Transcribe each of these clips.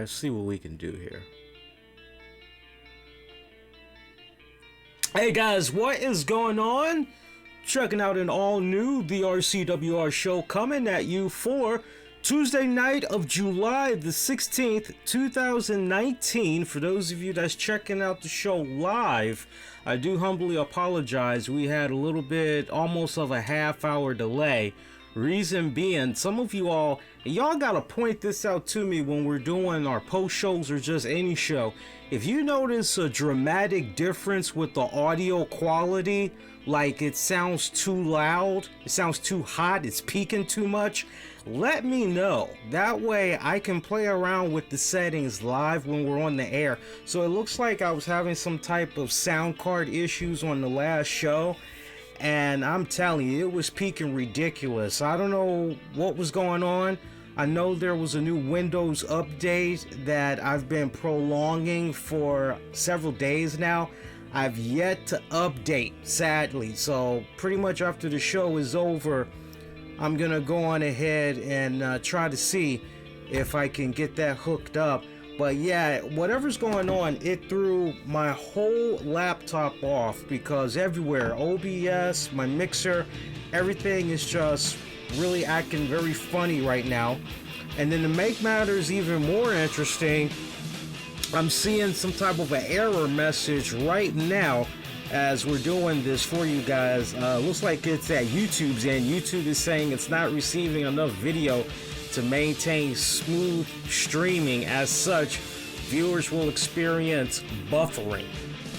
let's see what we can do here. Hey guys, what is going on? Checking out an all new The RCWR Show coming at you for Tuesday night of July the 16th, 2019. For those of you that's checking out the show live, I do humbly apologize. We had a little bit, almost of a half-hour delay. Reason being, some of y'all gotta point this out to me when we're doing our post shows or just any show. If you notice a dramatic difference with the audio quality, like it sounds too loud, it sounds too hot, it's peaking too much, let me know. That way I can play around with the settings live when we're on the air. So it looks like I was having some type of sound card issues on the last show, and I'm telling you, it was peaking ridiculous. I don't know what was going on. I know there was a new Windows update that I've been prolonging for several days now. I've yet to update, sadly. So pretty much after the show is over, I'm gonna go on ahead and try to see if I can get that hooked up. But yeah, whatever's going on, it threw my whole laptop off because everywhere, OBS, my mixer, everything is just really acting very funny right now. And then to make matters even more interesting, I'm seeing some type of an error message right now as we're doing this for you guys. Looks like it's at YouTube's end. YouTube is saying it's not receiving enough video to maintain smooth streaming. As such, viewers will experience buffering.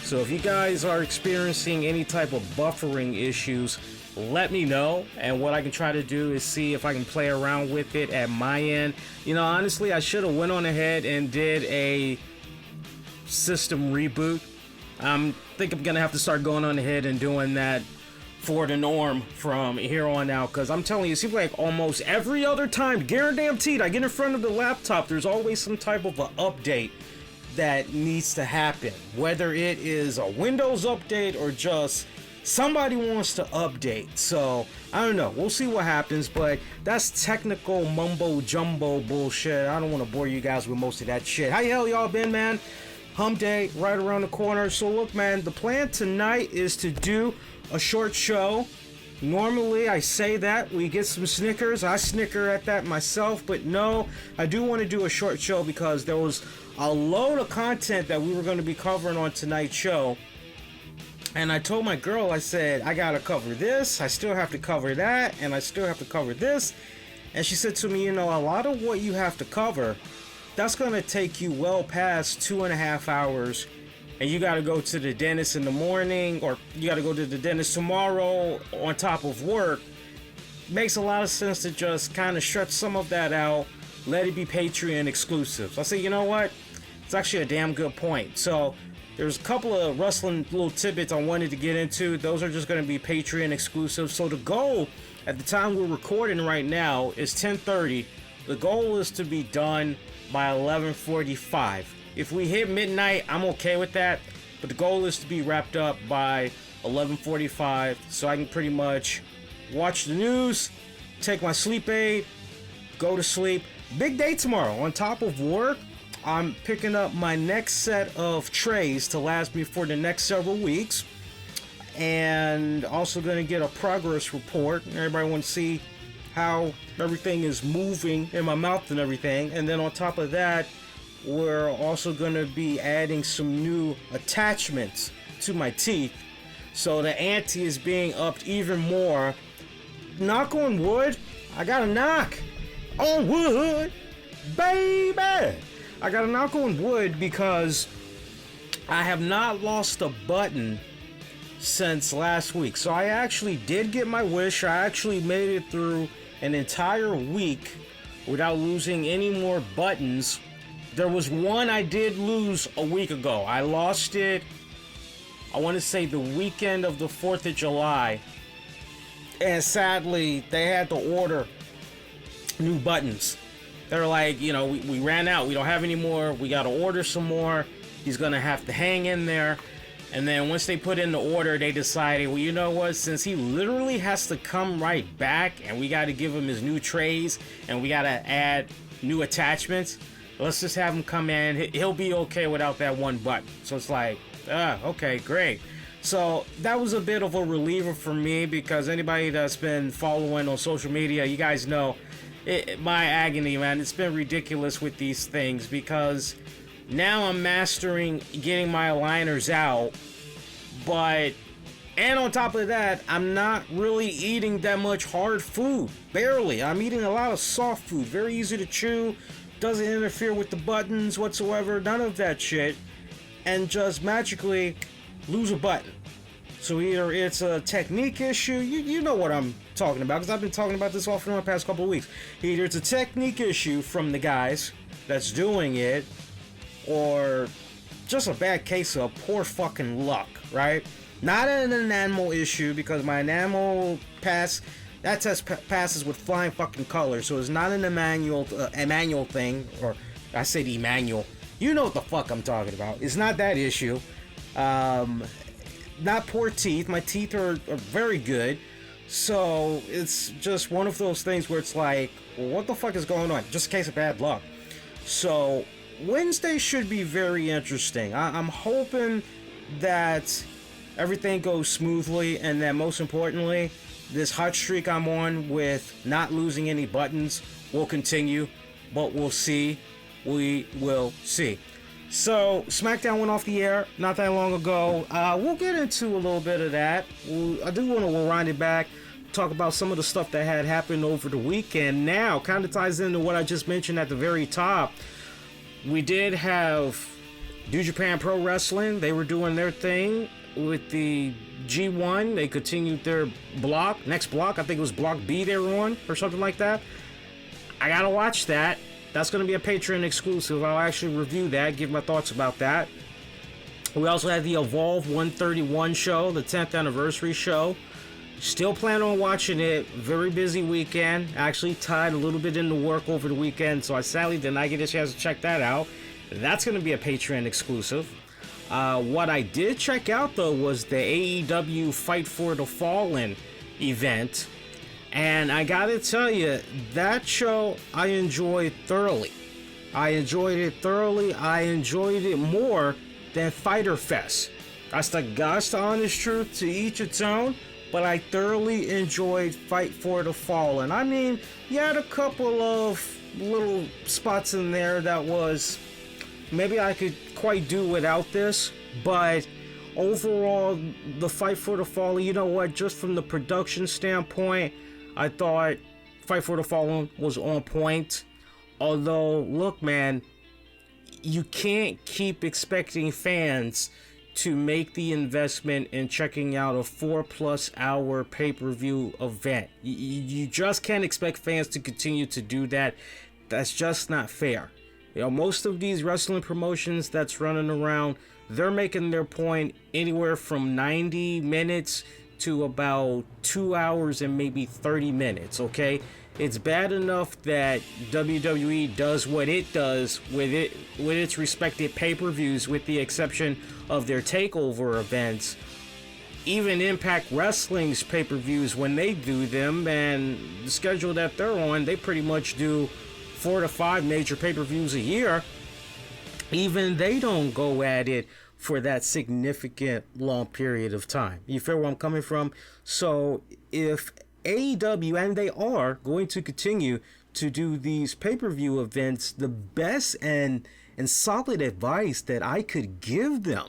So if you guys are experiencing any type of buffering issues, let me know, and what I can try to do is see if I can play around with it at my end. You know, honestly, I should have went on ahead and did a system reboot. I think I'm gonna have to start going on ahead and doing that for the norm from here on out, because I'm telling you, it seems like almost every other time, guaranteed, I get in front of the laptop, there's always some type of an update that needs to happen. Whether it is a Windows update or just somebody wants to update. So I don't know, we'll see what happens, but that's technical mumbo jumbo bullshit. I don't want to bore you guys with most of that shit. How the hell y'all been, man? Hump day right around the corner. So look, man, the plan tonight is to do a short show. Normally I say that we get some Snickers. I snicker at that myself, but no, I do want to do a short show because there was a load of content that we were going to be covering on tonight's show. And I told my girl, I said, I gotta cover this, I still have to cover that, and I still have to cover this. And she said to me, you know, a lot of what you have to cover, that's gonna take you well past 2.5 hours. And you gotta go to the dentist in the morning, or you gotta go to the dentist tomorrow on top of work. Makes a lot of sense to just kind of stretch some of that out, let it be Patreon exclusive. So I said, you know what? It's actually a damn good point. So there's a couple of wrestling little tidbits I wanted to get into. Those are just going to be Patreon exclusive. So the goal at the time we're recording right now is 10:30. The goal is to be done by 11:45. If we hit midnight, I'm okay with that. But the goal is to be wrapped up by 11:45 so I can pretty much watch the news, take my sleep aid, go to sleep. Big day tomorrow. On top of work, I'm picking up my next set of trays to last me for the next several weeks, and also going to get a progress report. Everybody wants to see how everything is moving in my mouth and everything. And then on top of that, we're also going to be adding some new attachments to my teeth, so the ante is being upped even more. Knock on wood, I got a knock on wood, baby. I gotta knock on wood because I have not lost a button since last week. So I actually did get my wish. I actually made it through an entire week without losing any more buttons. There was one I did lose a week ago. I lost it, I want to say the weekend of the 4th of July. And sadly, they had to order new buttons. They're like, you know, we ran out. We don't have any more. We got to order some more. He's going to have to hang in there. And then once they put in the order, they decided, well, you know what? Since he literally has to come right back and we got to give him his new trays and we got to add new attachments, Let's just have him come in. He'll be okay without that one button. So it's like, okay, great. So that was a bit of a reliever for me, because anybody that's been following on social media, you guys know my agony, man. It's been ridiculous with these things, because now I'm mastering getting my aligners out, and on top of that, I'm not really eating that much hard food. Barely. I'm eating a lot of soft food. Very easy to chew. Doesn't interfere with the buttons whatsoever. None of that shit. And just magically lose a button. So either it's a technique issue. You know what I'm talking about, because I've been talking about this off and on the past couple of weeks. Either it's a technique issue from the guys that's doing it, or just a bad case of poor fucking luck, right? Not an enamel issue, because my enamel test passes with flying fucking colors, so it's not an Emmanuel thing, or I said Emmanuel. You know what the fuck I'm talking about. It's not that issue. Not poor teeth. My teeth are very good. So it's just one of those things where it's like, well, what the fuck is going on? Just a case of bad luck. So Wednesday should be very interesting. I'm hoping that everything goes smoothly, and that most importantly, this hot streak I'm on with not losing any buttons will continue. But we'll see. We will see. So SmackDown went off the air not that long ago. We'll get into a little bit of that. I do want to rewind it back, talk about some of the stuff that had happened over the weekend. Now, kind of ties into what I just mentioned at the very top. We did have New Japan Pro Wrestling. They were doing their thing with the G1. They continued their block. Next block, I think it was Block B they were on, or something like that. I gotta watch that. That's going to be a Patreon exclusive. I'll actually review that, give my thoughts about that. We also had the Evolve 131 show, the 10th anniversary show. Still plan on watching it. Very busy weekend. Actually tied a little bit into work over the weekend, so I sadly did not get a chance to check that out. That's going to be a Patreon exclusive. What I did check out, though, was the AEW Fight for the Fallen event. And I gotta tell you, that show I enjoyed thoroughly. I enjoyed it more than Fyter Fest. That's the honest truth, to each its own. But I thoroughly enjoyed Fight for the Fallen. I mean, you had a couple of little spots in there that was, maybe I could quite do without this. But overall, the Fight for the Fallen, you know what, just from the production standpoint, I thought Fight for the Fallen was on point. Although, look, man, you can't keep expecting fans to make the investment in checking out a 4+ hour pay-per-view event. You just can't expect fans to continue to do that. That's just not fair. You know, most of these wrestling promotions that's running around, they're making their point anywhere from 90 minutes to about 2 hours and maybe 30 minutes, okay? It's bad enough that WWE does what it does with its respective pay-per-views, with the exception of their takeover events. Even Impact Wrestling's pay-per-views, when they do them, and the schedule that they're on, they pretty much do 4 to 5 major pay-per-views a year. Even they don't go at it for that significant long period of time. You feel where I'm coming from? So if AEW, and they are going to continue to do these pay-per-view events, the best and solid advice that I could give them,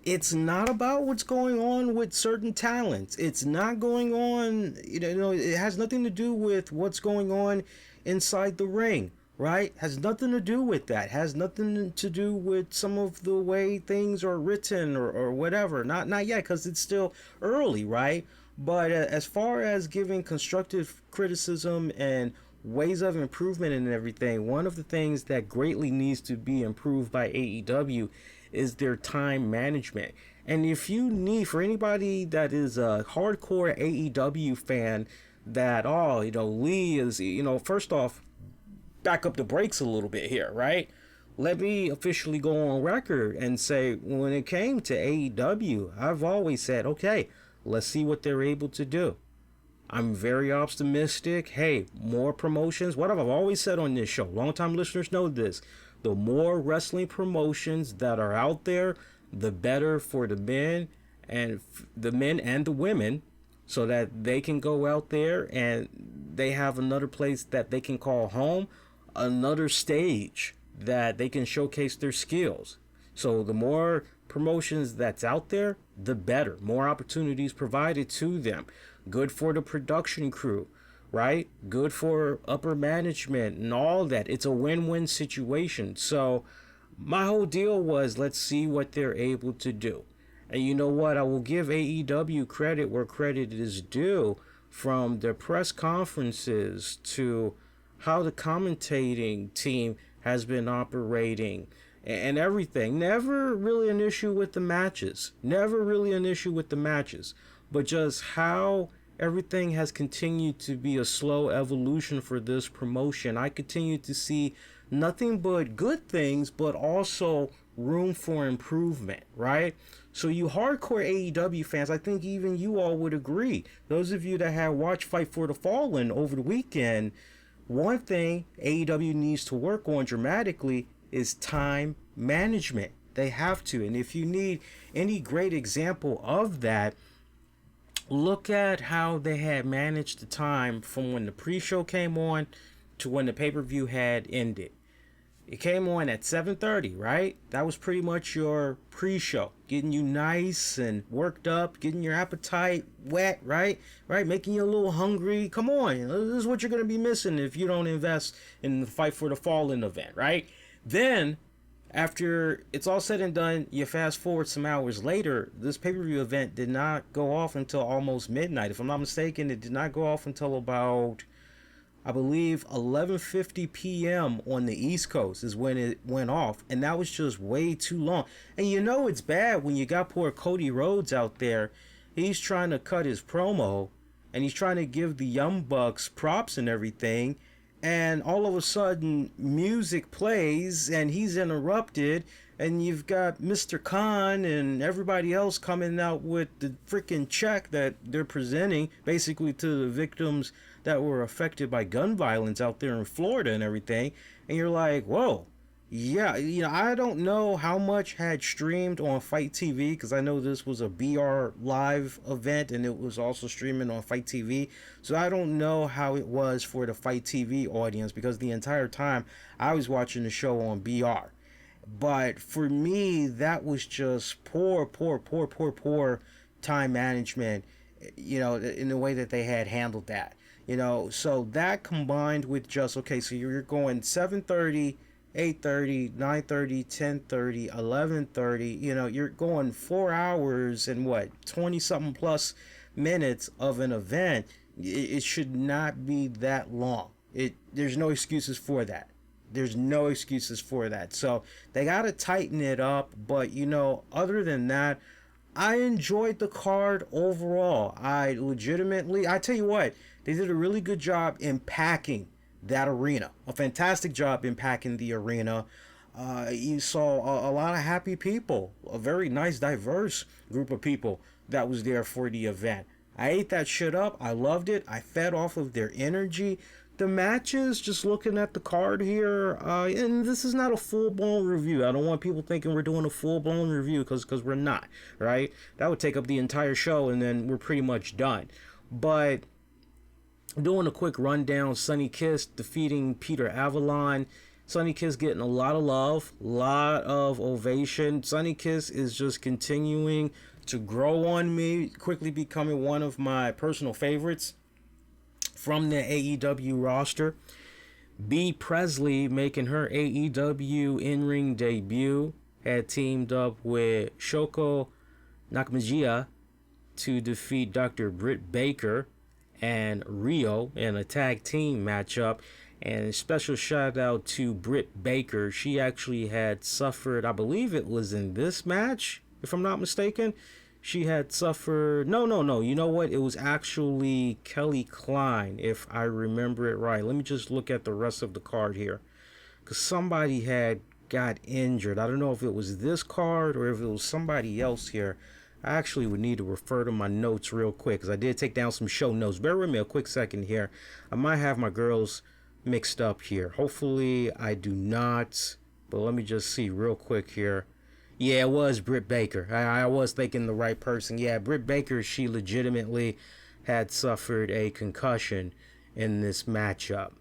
it's not about what's going on with certain talents. It's not going on, you know, it has nothing to do with what's going on inside the ring. Right? Has nothing to do with that. Has nothing to do with some of the way things are written or whatever. Not yet, because it's still early, right? But as far as giving constructive criticism and ways of improvement and everything, one of the things that greatly needs to be improved by AEW is their time management. And if you need, for anybody that is a hardcore AEW fan, that, Lee is, first off, back up the brakes a little bit here, right? Let me officially go on record and say, when it came to AEW, I've always said, okay, let's see what they're able to do. I'm very optimistic. Hey, more promotions. What I've always said on this show, longtime listeners know this. The more wrestling promotions that are out there, the better for the men and the women, so that they can go out there and they have another place that they can call home, another stage that they can showcase their skills. So the more promotions that's out there, the better. More opportunities provided to them. Good for the production crew, right? Good for upper management and all that. It's a win-win situation. So my whole deal was, let's see what they're able to do. And you know what? I will give AEW credit where credit is due, from their press conferences to how the commentating team has been operating and everything. Never really an issue with the matches. Never really an issue with the matches. But just how everything has continued to be a slow evolution for this promotion. I continue to see nothing but good things, but also room for improvement, right? So you hardcore AEW fans, I think even you all would agree. Those of you that have watched Fight for the Fallen over the weekend, one thing AEW needs to work on dramatically is time management. They have to. And if you need any great example of that, look at how they had managed the time from when the pre-show came on to when the pay-per-view had ended. It came on at 7:30, right? That was pretty much your pre-show, getting you nice and worked up, getting your appetite wet, right? Making you a little hungry. Come on, this is what you're going to be missing if you don't invest in the Fight for the Fallen event, right? Then, after it's all said and done, you fast forward some hours later, this pay-per-view event did not go off until almost midnight. If I'm not mistaken, it did not go off until about, I believe, 11:50 p.m. on the East Coast is when it went off. And that was just way too long. And you know it's bad when you got poor Cody Rhodes out there. He's trying to cut his promo, and he's trying to give the Young Bucks props and everything. And all of a sudden, music plays, and he's interrupted. And you've got Mr. Khan and everybody else coming out with the freaking check that they're presenting, basically to the victims that were affected by gun violence out there in Florida and everything. And you're like, whoa, yeah, I don't know how much had streamed on Fight TV, because I know this was a BR live event and it was also streaming on Fight TV. So I don't know how it was for the Fight TV audience, because the entire time I was watching the show on BR. But for me, that was just poor time management, in the way that they had handled that. So that combined with just, okay, so you're going 7:30, 8:30, 9:30, 10:30, 11:30, you're going 4 hours and 20 something plus minutes of an event. It should not be that long. There's no excuses for that. There's no excuses for that. So they got to tighten it up. But, other than that, I enjoyed the card overall. I tell you what, they did a really good job in packing that arena. A fantastic job in packing the arena. You saw a lot of happy people. A very nice, diverse group of people that was there for the event. I ate that shit up. I loved it. I fed off of their energy. The matches, just looking at the card here, and this is not a full-blown review. I don't want people thinking we're doing a full-blown review, because we're not, right? That would take up the entire show, and then we're pretty much done. But doing a quick rundown, Sonny Kiss defeating Peter Avalon. Sonny Kiss getting a lot of love, lot of ovation. Sonny Kiss is just continuing to grow on me, quickly becoming one of my personal favorites from the AEW roster. B. Presley making her AEW in-ring debut, had teamed up with Shoko Nakamajiya to defeat Dr. Britt Baker and Rio in a tag team matchup. And a special shout out to Britt Baker. She actually had suffered, I believe it was in this match, if I'm not mistaken, she had suffered, no, you know what, it was actually Kelly Klein, if I remember it right. Let me just look at the rest of the card here, because somebody had got injured. I don't know if it was this card or if it was somebody else here. I actually would need to refer to my notes real quick, because I did take down some show notes. Bear with me a quick second here. I might have my girls mixed up here. Hopefully I do not. But let me just see real quick here. Yeah, it was Britt Baker. I was thinking the right person. Yeah, Britt Baker, she legitimately had suffered a concussion in this matchup.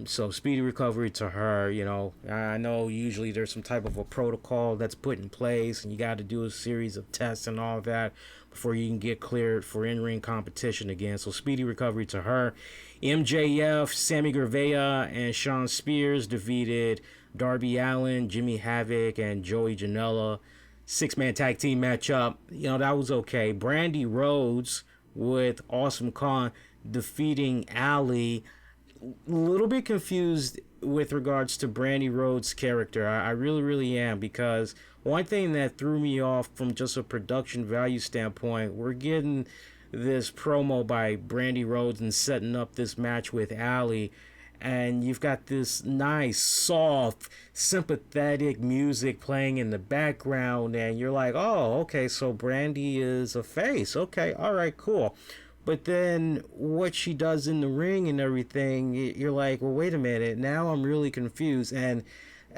So speedy recovery to her. You know, I know usually there's some type of a protocol that's put in place, and you got to do a series of tests and all that before you can get cleared for in-ring competition again. So speedy recovery to her. MJF, Sammy Guevara, and Shawn Spears defeated Darby Allin, Jimmy Havoc, and Joey Janela. 6-man tag team matchup. You know, that was okay. Brandy Rhodes with Awesome Kong defeating Ali. A little bit confused with regards to Brandy Rhodes' character. I really am, because one thing that threw me off from just a production value standpoint, we're getting this promo by Brandy Rhodes and setting up this match with Ali, and you've got this nice, soft, sympathetic music playing in the background, and you're like, oh, okay, so Brandy is a face. Okay, all right, cool. But then what she does in the ring and everything, you're like, well, wait a minute. Now I'm really confused. And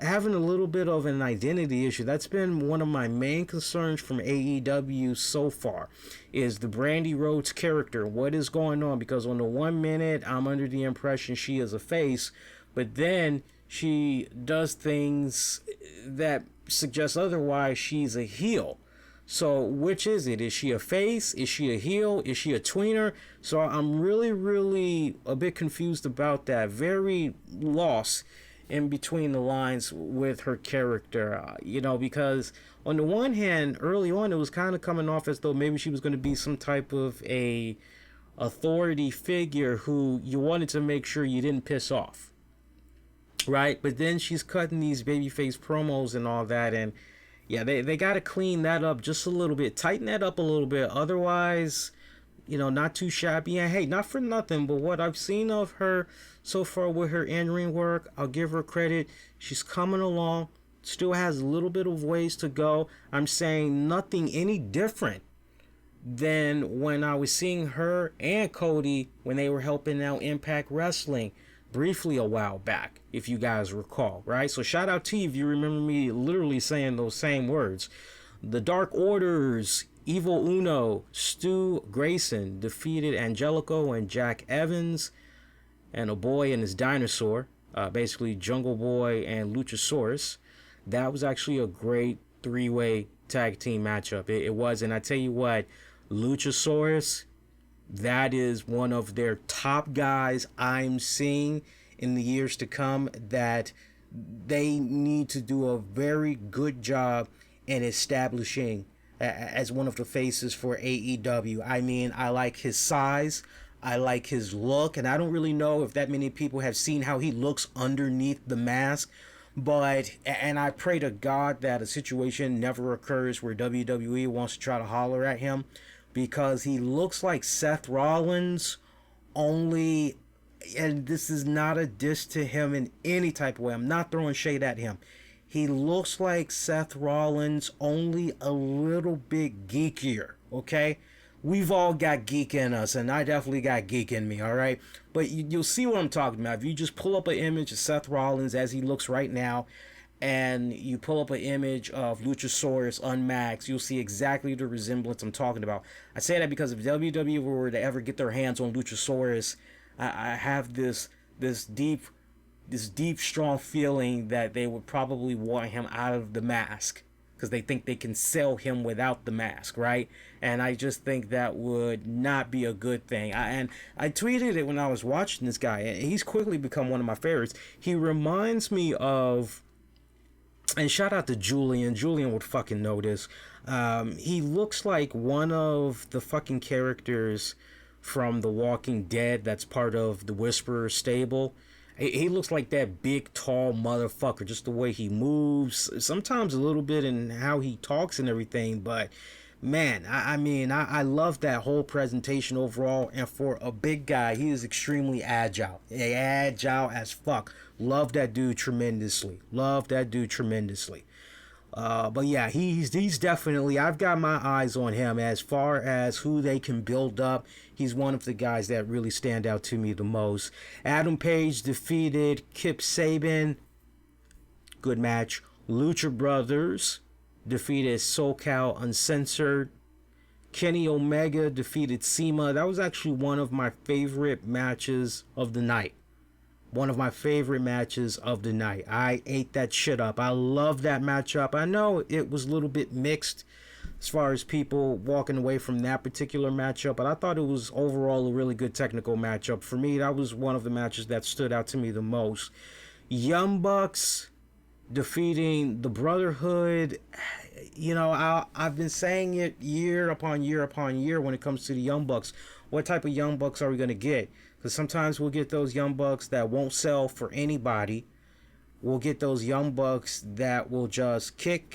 having a little bit of an identity issue, that's been one of my main concerns from AEW so far, is the Brandy Rhodes character. What is going on? Because on the 1 minute, I'm under the impression she is a face, but then she does things that suggest otherwise. She's a heel. So which is it? Is she a face? Is she a heel? Is she a tweener? So I'm really a bit confused about that. Very lost in between the lines with her character, you know, because on the one hand, early on, it was kind of coming off as though maybe she was going to be some type of a authority figure who you wanted to make sure you didn't piss off, right? But then she's cutting these babyface promos and all that, and yeah, they got to clean that up just a little bit, tighten that up a little bit. Otherwise, you know, not too shabby. And hey, not for nothing, but what I've seen of her so far with her in-ring work, I'll give her credit. She's coming along, still has a little bit of ways to go. I'm saying nothing any different than when I was seeing her and Cody when they were helping out Impact Wrestling briefly a while back, if you guys recall, right? So shout out to you if you remember me literally saying those same words. The Dark Order's Evil Uno, Stu Grayson defeated Angelico and Jack Evans and a boy and his dinosaur, basically Jungle Boy and Luchasaurus. That was actually a great 3-way tag team matchup. It was, and I tell you what, Luchasaurus, that is one of their top guys I'm seeing in the years to come, that they need to do a very good job in establishing as one of the faces for AEW. I mean, I like his size, I like his look, and I don't really know if that many people have seen how he looks underneath the mask, but, and I pray to God that a situation never occurs where WWE wants to try to holler at him, because he looks like Seth Rollins, only, and this is not a diss to him in any type of way, I'm not throwing shade at him. He looks like Seth Rollins, only a little bit geekier, okay? We've all got geek in us, and I definitely got geek in me, all right? But you'll see what I'm talking about. If you just pull up an image of Seth Rollins as he looks right now, and you pull up an image of Luchasaurus unmaxed, you'll see exactly the resemblance I'm talking about. I say that because if WWE were to ever get their hands on Luchasaurus, I have this deep, strong feeling that they would probably want him out of the mask, because they think they can sell him without the mask, right? And I just think that would not be a good thing. I tweeted it when I was watching this guy, and he's quickly become one of my favorites. He reminds me of, and shout out to Julian. Julian would fucking know this. He looks like one of the fucking characters from The Walking Dead that's part of the Whisperer stable. He looks like that big, tall motherfucker, just the way he moves. Sometimes a little bit in how he talks and everything, but man, I mean, I love that whole presentation overall. And for a big guy, he is extremely agile. Agile as fuck. Love that dude tremendously. But yeah, he's definitely, I've got my eyes on him as far as who they can build up. He's one of the guys that really stand out to me the most. Adam Page defeated Kip Sabian. good match. Lucha Brothers defeated SoCal Uncensored. Kenny Omega defeated Cima. That was actually one of my favorite matches of the night. One of my favorite matches of the night. I ate that shit up. I love that matchup. I know it was a little bit mixed as far as people walking away from that particular matchup, but I thought it was overall a really good technical matchup. For me, that was one of the matches that stood out to me the most. Young Bucks defeating the Brotherhood. You know, I've been saying it year upon year upon year when it comes to the Young Bucks. What type of Young Bucks are we going to get? Because sometimes we'll get those Young Bucks that won't sell for anybody. We'll get those Young Bucks that will just kick,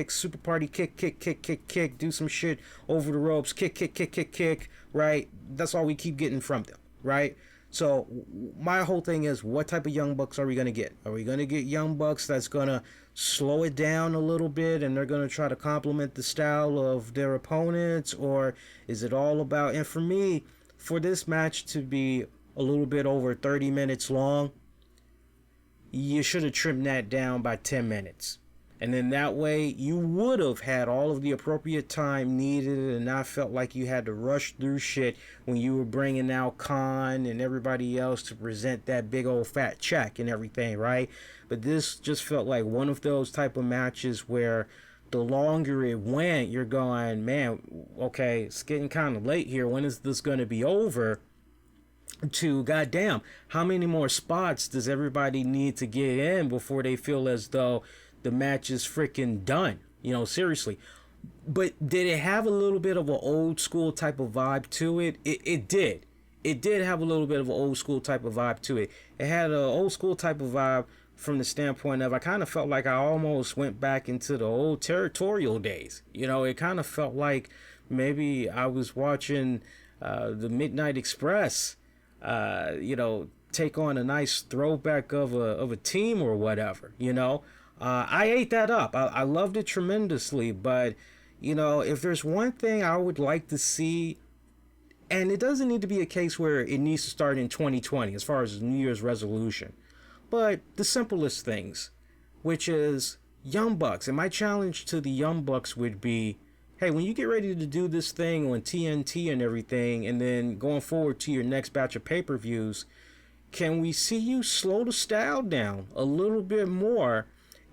super party, kick, do some shit over the ropes, kick, right? That's all we keep getting from them, right? So my whole thing is, what type of Young Bucks are we going to get? Are we going to get Young Bucks that's going to slow it down a little bit and they're going to try to complement the style of their opponents? Or is it all about, and for me, for this match to be a little bit over 30 minutes long, you should have trimmed that down by 10 minutes. And then that way you would have had all of the appropriate time needed and not felt like you had to rush through shit when you were bringing out Khan and everybody else to present that big old fat check and everything, right? But this just felt like one of those type of matches where the longer it went, you're going, man, okay, it's getting kind of late here. When is this going to be over? To goddamn, how many more spots does everybody need to get in before they feel as though the match is freaking done? You know, seriously. But did it have a little bit of an old school type of vibe to it? It did. It did have a little bit of an old school type of vibe to it. It had an old school type of vibe from the standpoint of, I kind of felt like I almost went back into the old territorial days. You know, it kind of felt like maybe I was watching the Midnight Express, you know, take on a nice throwback of a team or whatever, you know. I ate that up. I loved it tremendously, but, you know, if there's one thing I would like to see, and it doesn't need to be a case where it needs to start in 2020 as far as New Year's resolution, but the simplest things, which is Young Bucks. And my challenge to the Young Bucks would be, hey, when you get ready to do this thing on TNT and everything, and then going forward to your next batch of pay-per-views, can we see you slow the style down a little bit more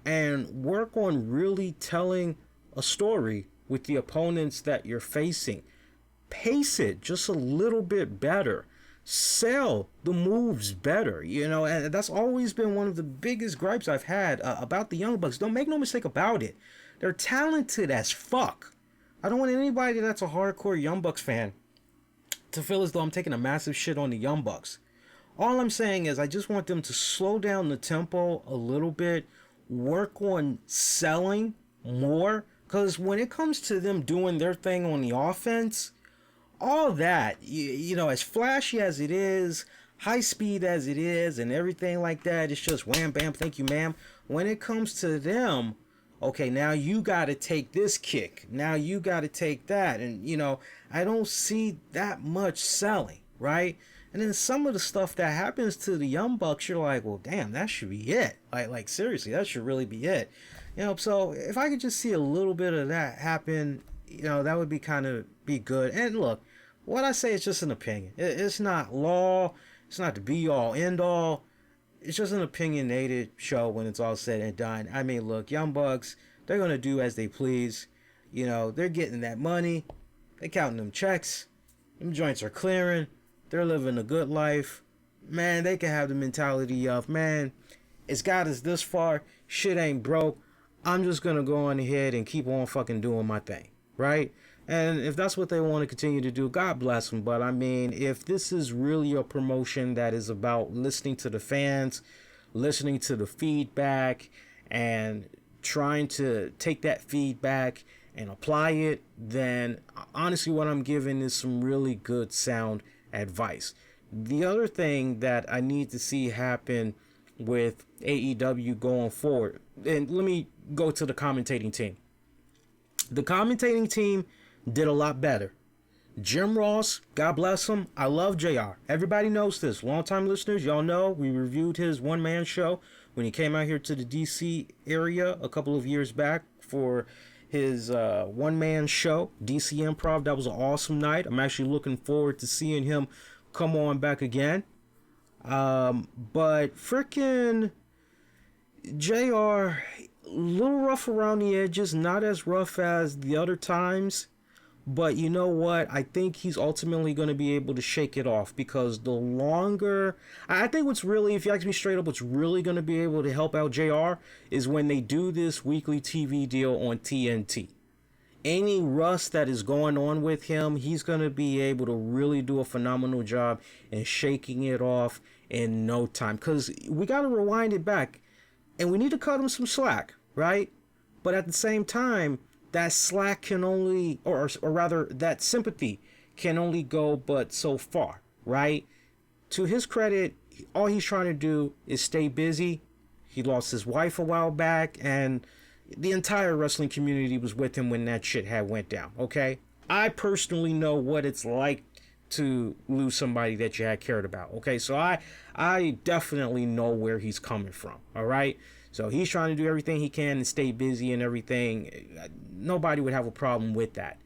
and work on really telling a story with the opponents that you're facing? Pace it just a little bit better. Sell the moves better, you know, and that's always been one of the biggest gripes I've had about the Young Bucks. Don't make no mistake about it. They're talented as fuck. I don't want anybody that's a hardcore Young Bucks fan to feel as though I'm taking a massive shit on the Young Bucks. All I'm saying is I just want them to slow down the tempo a little bit, work on selling more, because when it comes to them doing their thing on the offense, all that, you know, as flashy as it is, high speed as it is, and everything like that, it's just wham, bam, thank you, ma'am. When it comes to them, okay, now you got to take this kick. Now you got to take that. And, you know, I don't see that much selling, right? And then some of the stuff that happens to the Young Bucks, you're like, well, damn, that should be it. Like seriously, that should really be it. You know, so if I could just see a little bit of that happen, you know, that would be kind of be good. And look, what I say is just an opinion. It's not law. It's not the be-all, end-all. It's just an opinionated show when it's all said and done. I mean, look, Young Bucks, they're going to do as they please. You know, they're getting that money. They're counting them checks. Them joints are clearing. They're living a good life. Man, they can have the mentality of, man, it's got us this far. Shit ain't broke. I'm just going to go on ahead and keep on fucking doing my thing, right? And if that's what they want to continue to do, God bless them. But I mean, if this is really a promotion that is about listening to the fans, listening to the feedback, and trying to take that feedback and apply it, then honestly what I'm giving is some really good sound advice. The other thing that I need to see happen with AEW going forward, and let me go to the commentating team. The commentating team did a lot better. Jim Ross, God bless him. I love JR. Everybody knows this. Longtime listeners, y'all know we reviewed his one-man show when he came out here to the DC area a couple of years back for his one-man show, DC Improv. That was an awesome night. I'm actually looking forward to seeing him come on back again. But freaking JR, a little rough around the edges, not as rough as the other times. But you know what? I think he's ultimately going to be able to shake it off, because the longer... I think what's really, if you ask me straight up, what's really going to be able to help out JR is when they do this weekly TV deal on TNT. Any rust that is going on with him, he's going to be able to really do a phenomenal job in shaking it off in no time. Because we got to rewind it back, and we need to cut him some slack, right? But at the same time, that slack can only, or rather, that sympathy can only go but so far, right? To his credit, all he's trying to do is stay busy. He lost his wife a while back, and the entire wrestling community was with him when that shit had went down, okay? I personally know what it's like to lose somebody that you had cared about, okay? So I definitely know where he's coming from, all right? So he's trying to do everything he can and stay busy and everything. Nobody would have a problem with that.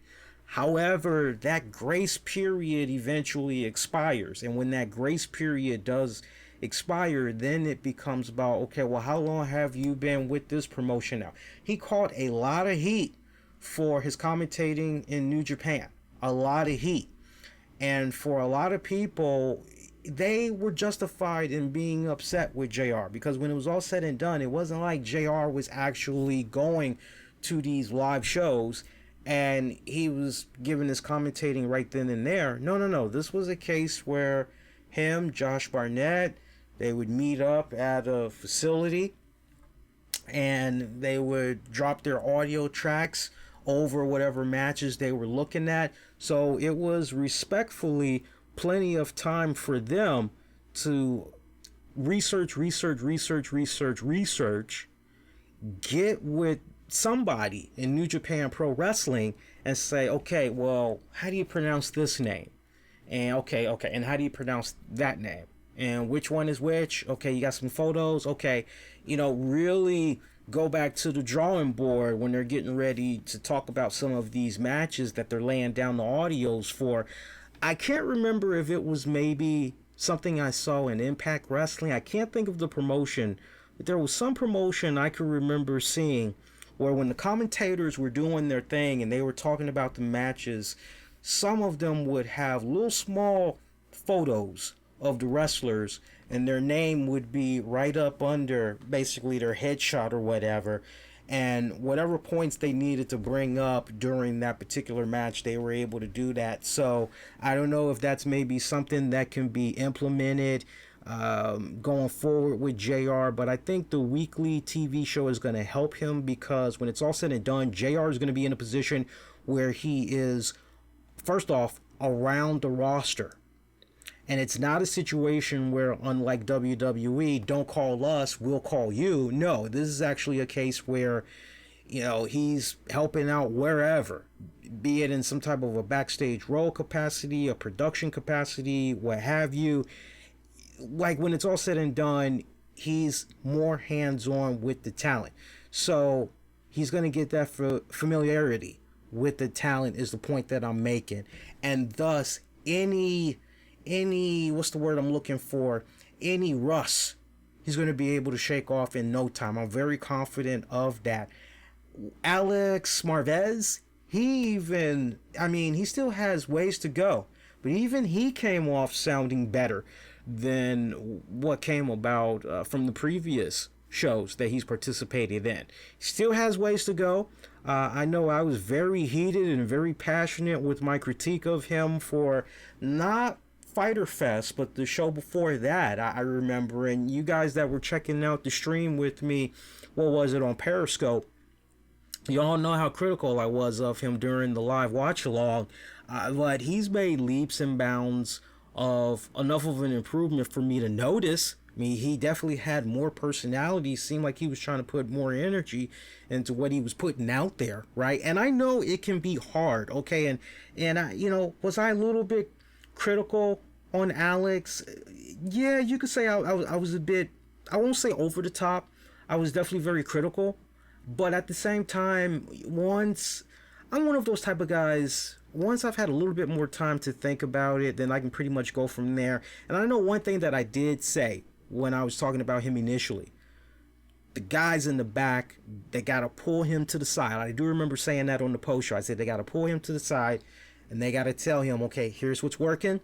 However, that grace period eventually expires. And when that grace period does expire, then it becomes about, okay, well, how long have you been with this promotion now? He caught a lot of heat for his commentating in New Japan. A lot of heat. And for a lot of people, they were justified in being upset with JR, because when it was all said and done, it wasn't like JR was actually going to these live shows and he was giving his commentating right then and there. No. This was a case where him, Josh Barnett, they would meet up at a facility and they would drop their audio tracks over whatever matches they were looking at. So it was respectfully plenty of time for them to research, get with somebody in New Japan Pro Wrestling and say, okay, well, how do you pronounce this name? And okay, and how do you pronounce that name? And which one is which? Okay, you got some photos? Okay, really go back to the drawing board when they're getting ready to talk about some of these matches that they're laying down the audios for. I can't remember if it was maybe something I saw in Impact Wrestling. I can't think of the promotion, but there was some promotion I could remember seeing where when the commentators were doing their thing and they were talking about the matches, some of them would have little small photos of the wrestlers and their name would be right up under basically their headshot or whatever. And whatever points they needed to bring up during that particular match, they were able to do that. So I don't know if that's maybe something that can be implemented going forward with JR, but I think the weekly TV show is going to help him, because when it's all said and done, JR is going to be in a position where he is, first off, around the roster. And it's not a situation where, unlike WWE, don't call us, we'll call you. No, this is actually a case where, he's helping out wherever, be it in some type of a backstage role capacity, a production capacity, what have you. Like, when it's all said and done, he's more hands-on with the talent. So he's going to get that familiarity with the talent is the point that I'm making. And thus, any what's the word I'm looking for? Any rust, he's going to be able to shake off in no time. I'm very confident of that. Alex Marvez, he still has ways to go, but even he came off sounding better than what came about from the previous shows that he's participated in. Still has ways to go. I know I was very heated and very passionate with my critique of him for not Fighter Fest, but the show before that, I remember. And you guys that were checking out the stream with me, what was it, on Periscope, y'all know how critical I was of him during the live watch along. But he's made leaps and bounds of enough of an improvement for me to notice. I mean, he definitely had more personality. Seemed like he was trying to put more energy into what he was putting out there, right? And I know it can be hard, okay? And I, was I a little bit critical on Alex? Yeah, you could say I was a bit I won't say over the top. I was definitely very critical, but at the same time, once I'm one of those type of guys, once I've had a little bit more time to think about it, then I can pretty much go from there. And I know one thing that I did say when I was talking about him initially, the guys in the back, they got to pull him to the side. I do remember saying that on the post show. I said they got to pull him to the side and they got to tell him, okay, here's what's working.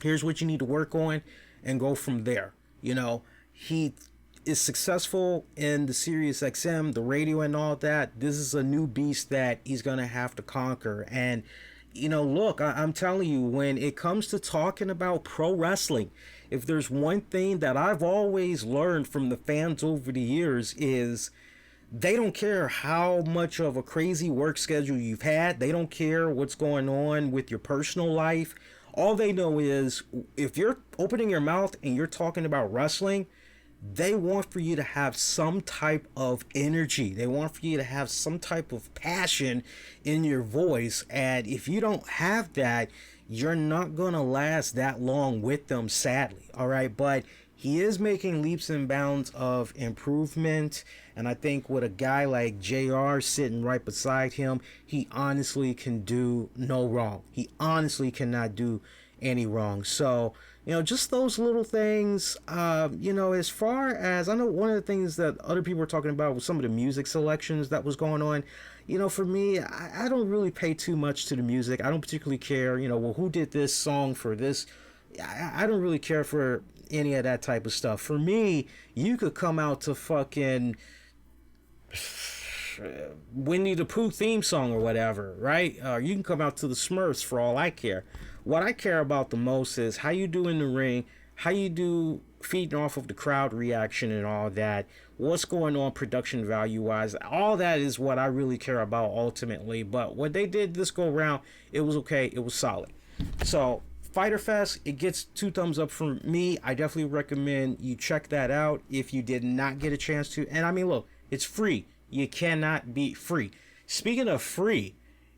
Here's what you need to work on and go from there. You know, he is successful in the Sirius XM, the radio and all that. This is a new beast that he's going to have to conquer. And, you know, look, I'm telling you, when it comes to talking about pro wrestling, if there's one thing that I've always learned from the fans over the years is they don't care how much of a crazy work schedule you've had. They don't care what's going on with your personal life. All they know is if you're opening your mouth and you're talking about wrestling, they want for you to have some type of energy. They want for you to have some type of passion in your voice. And if you don't have that, you're not going to last that long with them, sadly. All right. But he is making leaps and bounds of improvement. And I think with a guy like JR sitting right beside him, he honestly can do no wrong. He honestly cannot do any wrong. So, you know, just those little things, you know, as far as I know, one of the things that other people were talking about was some of the music selections that was going on. You know, for me, I don't really pay too much to the music. I don't particularly care, you know, well, who did this song for this? I don't really care for any of that type of stuff. For me, you could come out to fucking Winnie the Pooh theme song or whatever, right? You can come out to the Smurfs for all I care. What I care about the most is how you do in the ring, how you do feeding off of the crowd reaction and all that, what's going on production value wise. All that is what I really care about ultimately. But what they did this go around, it was okay. It was solid. So Fyter Fest, it gets 2 thumbs up from me. I definitely recommend you check that out if you did not get a chance to. And I mean, look, it's free. You cannot beat free. Speaking of free,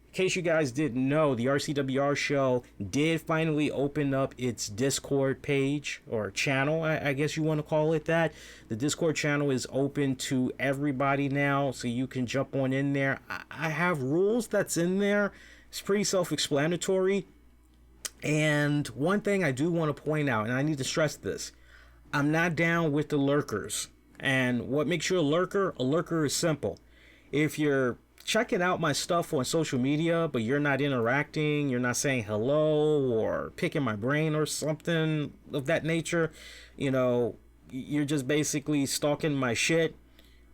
in case you guys didn't know, the RCWR Show did finally open up its Discord page or channel, I guess you want to call it that. The Discord channel is open to everybody now, so you can jump on in there. I have rules that's in there. It's pretty self-explanatory. And one thing I do want to point out, and I need to stress this, I'm not down with the lurkers. And what makes you a lurker is simple. If you're checking out my stuff on social media, but you're not interacting, you're not saying hello or picking my brain or something of that nature, you know, you're just basically stalking my shit.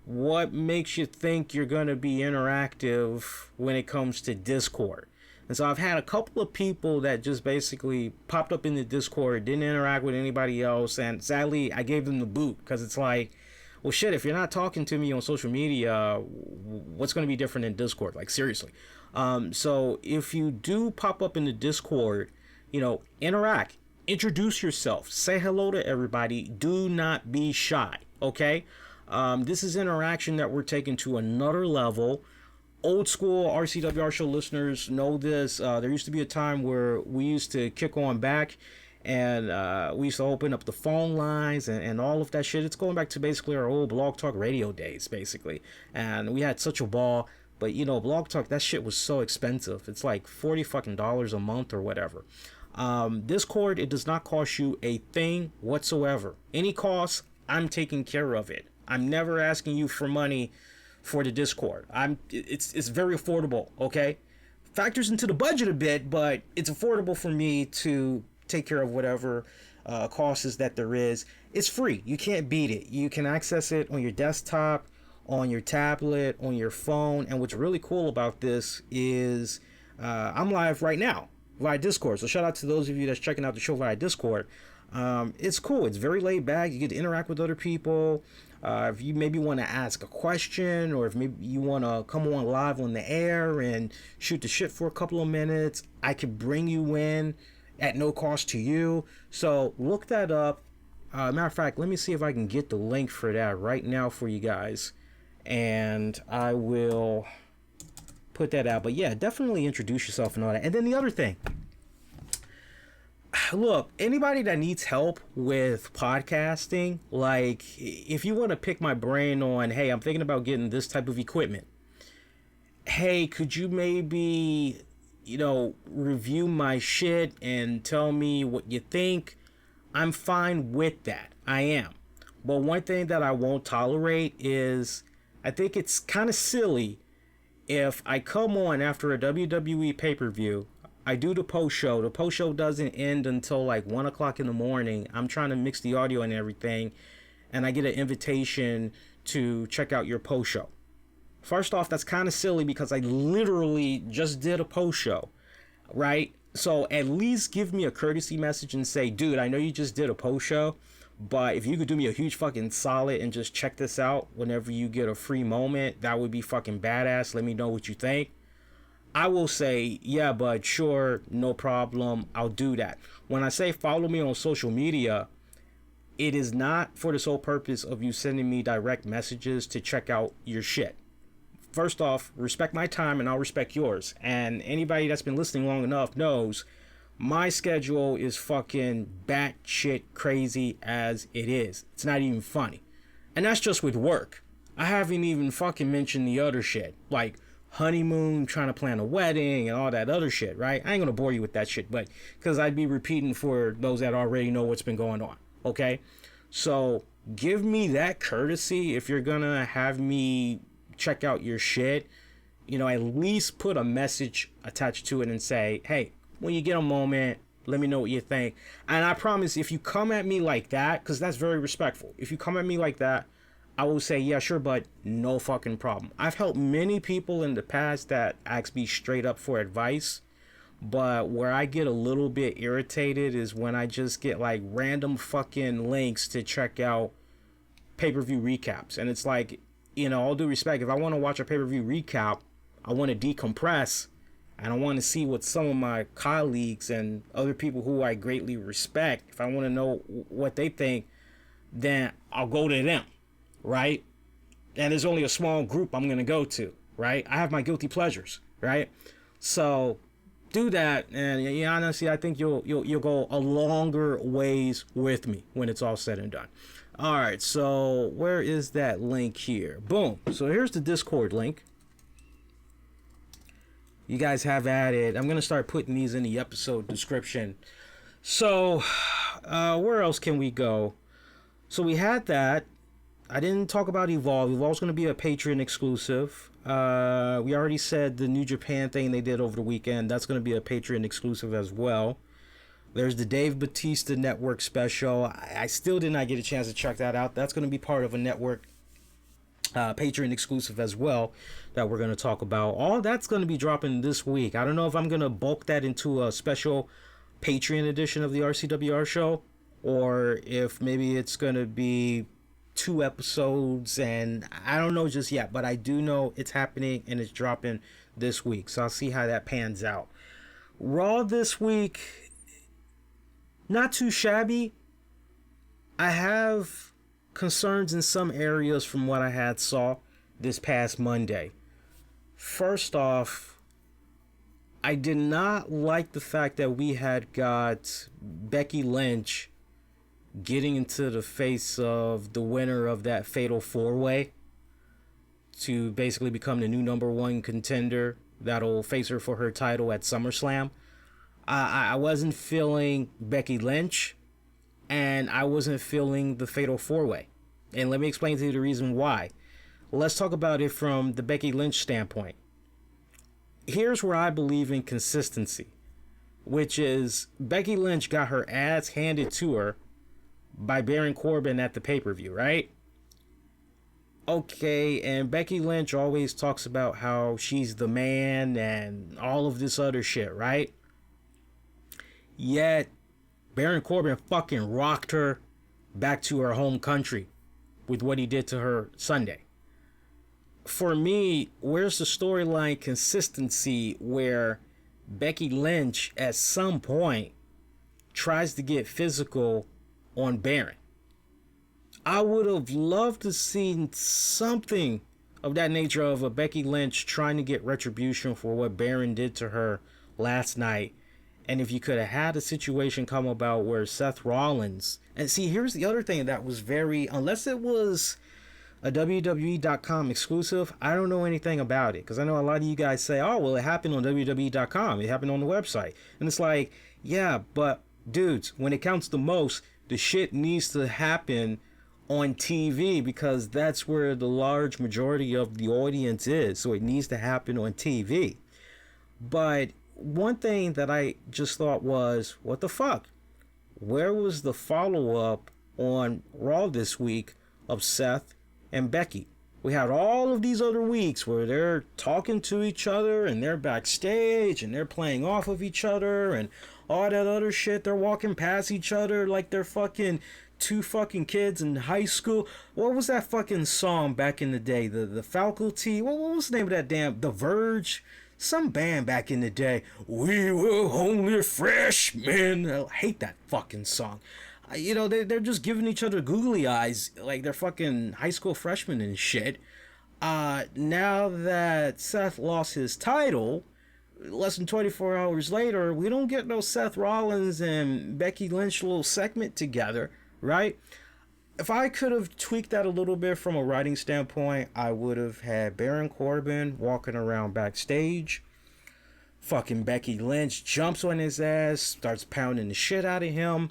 What makes you think you're going to be interactive when it comes to Discord? And so I've had a couple of people that just basically popped up in the Discord, didn't interact with anybody else, and sadly I gave them the boot because it's like, well, shit, if you're not talking to me on social media, what's going to be different in Discord? Like, seriously. So if you do pop up in the Discord, you know, interact, introduce yourself, say hello to everybody. Do not be shy, okay? This is interaction that we're taking to another level. Old school RCWR Show listeners know this. There used to be a time where we used to kick on back and we used to open up the phone lines and all of that shit. It's going back to basically our old Blog Talk Radio days, basically. And we had such a ball. But, you know, Blog Talk, that shit was so expensive. It's like $40 fucking a month or whatever. Discord, it does not cost you a thing whatsoever. Any cost, I'm taking care of it. I'm never asking you for money for the Discord. It's very affordable, okay? Factors into the budget a bit, but it's affordable for me to take care of whatever cost is that there is. It's free. You can't beat it. You can access it on your desktop, on your tablet, on your phone. And what's really cool about this is I'm live right now via Discord. So shout out to those of you that's checking out the show via Discord. It's cool. It's very laid back. You get to interact with other people. If you maybe want to ask a question, or if maybe you want to come on live on the air and shoot the shit for a couple of minutes, I could bring you in at no cost to you. So look that up. Matter of fact, let me see if I can get the link for that right now for you guys, and I will put that out. But yeah, definitely introduce yourself and all that. And then the other thing, look, anybody that needs help with podcasting, like if you want to pick my brain on, hey, I'm thinking about getting this type of equipment. Hey, could you maybe, review my shit and tell me what you think? I'm fine with that. I am. But one thing that I won't tolerate is, I think it's kind of silly if I come on after a WWE pay-per-view, I do the post show. The post show doesn't end until like 1 o'clock in the morning. I'm trying to mix the audio and everything, and I get an invitation to check out your post show. First off, that's kind of silly because I literally just did a post show, right? So at least give me a courtesy message and say, dude, I know you just did a post show, but if you could do me a huge fucking solid and just check this out whenever you get a free moment, that would be fucking badass. Let me know what you think. I will say, yeah, bud, sure, no problem. I'll do that. When I say follow me on social media, it is not for the sole purpose of you sending me direct messages to check out your shit. First off, respect my time and I'll respect yours. And anybody that's been listening long enough knows my schedule is fucking batshit crazy as it is. It's not even funny. And that's just with work. I haven't even fucking mentioned the other shit. Like honeymoon, trying to plan a wedding, and all that other shit, right? I ain't gonna bore you with that shit, but because I'd be repeating for those that already know what's been going on, okay? So give me that courtesy if you're gonna have me check out your shit. At least put a message attached to it and say, hey, when you get a moment, let me know what you think. And I promise, if you come at me like that, because that's very respectful, if you come at me like that, I will say, yeah, sure, but no fucking problem. I've helped many people in the past that ask me straight up for advice, but where I get a little bit irritated is when I just get like random fucking links to check out pay-per-view recaps. And it's like, all due respect, if I want to watch a pay-per-view recap, I want to decompress, and I want to see what some of my colleagues and other people who I greatly respect, if I want to know what they think, then I'll go to them. Right? And there's only a small group I'm going to go to, right? I have my guilty pleasures, right? So do that, and honestly, I think you'll go a longer ways with me when it's all said and done. All right, so where is that link here? Boom. So here's the Discord link. You guys have at it. I'm going to start putting these in the episode description. So where else can we go? So we had that. I didn't talk about Evolve. Evolve's going to be a Patreon exclusive. We already said the New Japan thing they did over the weekend. That's going to be a Patreon exclusive as well. There's the Dave Bautista Network special. I still did not get a chance to check that out. That's going to be part of a network Patreon exclusive as well that we're going to talk about. All that's going to be dropping this week. I don't know if I'm going to bulk that into a special Patreon edition of the RCWR show, or if maybe it's going to be 2 episodes, and I don't know just yet, but I do know it's happening and it's dropping this week, so I'll see how that pans out. Raw this week, not too shabby. I have concerns in some areas from what I had saw this past Monday. First off, I did not like the fact that we had got Becky Lynch getting into the face of the winner of that fatal 4-way to basically become the new #1 contender that'll face her for her title at SummerSlam. I wasn't feeling Becky Lynch, and I wasn't feeling the fatal 4-way. And let me explain to you the reason why. Let's talk about it from the Becky Lynch standpoint. Here's where I believe in consistency, which is Becky Lynch got her ass handed to her by Baron Corbin at the pay-per-view, right? Okay, and Becky Lynch always talks about how she's the man and all of this other shit, right? Yet, Baron Corbin fucking rocked her back to her home country with what he did to her Sunday. For me, where's the storyline consistency where Becky Lynch at some point tries to get physical on Baron? I would have loved to see something of that nature of a Becky Lynch trying to get retribution for what Baron did to her last night, And if you could have had a situation come about where Seth Rollins, and see, here's the other thing that was very, unless it was a WWE.com exclusive, I don't know anything about it. Because I know a lot of you guys say, oh, well, it happened on WWE.com. It happened on the website. And it's like, yeah, but dudes, when it counts the most, the shit needs to happen on TV because that's where the large majority of the audience is. So it needs to happen on TV. But one thing that I just thought was, what the fuck? Where was the follow-up on Raw this week of Seth and Becky? We had all of these other weeks where they're talking to each other and they're backstage and they're playing off of each other and all that other shit. They're walking past each other like they're fucking two fucking kids in high school. What was that fucking song back in the day? The faculty? What was the name of that damn? The Verge? Some band back in the day. We were only freshmen. I hate that fucking song. You know, they're just giving each other googly eyes like they're fucking high school freshmen and shit. Now that Seth lost his title, less than 24 hours later, we don't get no Seth Rollins and Becky Lynch little segment together, right? If I could have tweaked that a little bit from a writing standpoint, I would have had Baron Corbin walking around backstage. Fucking Becky Lynch jumps on his ass, starts pounding the shit out of him.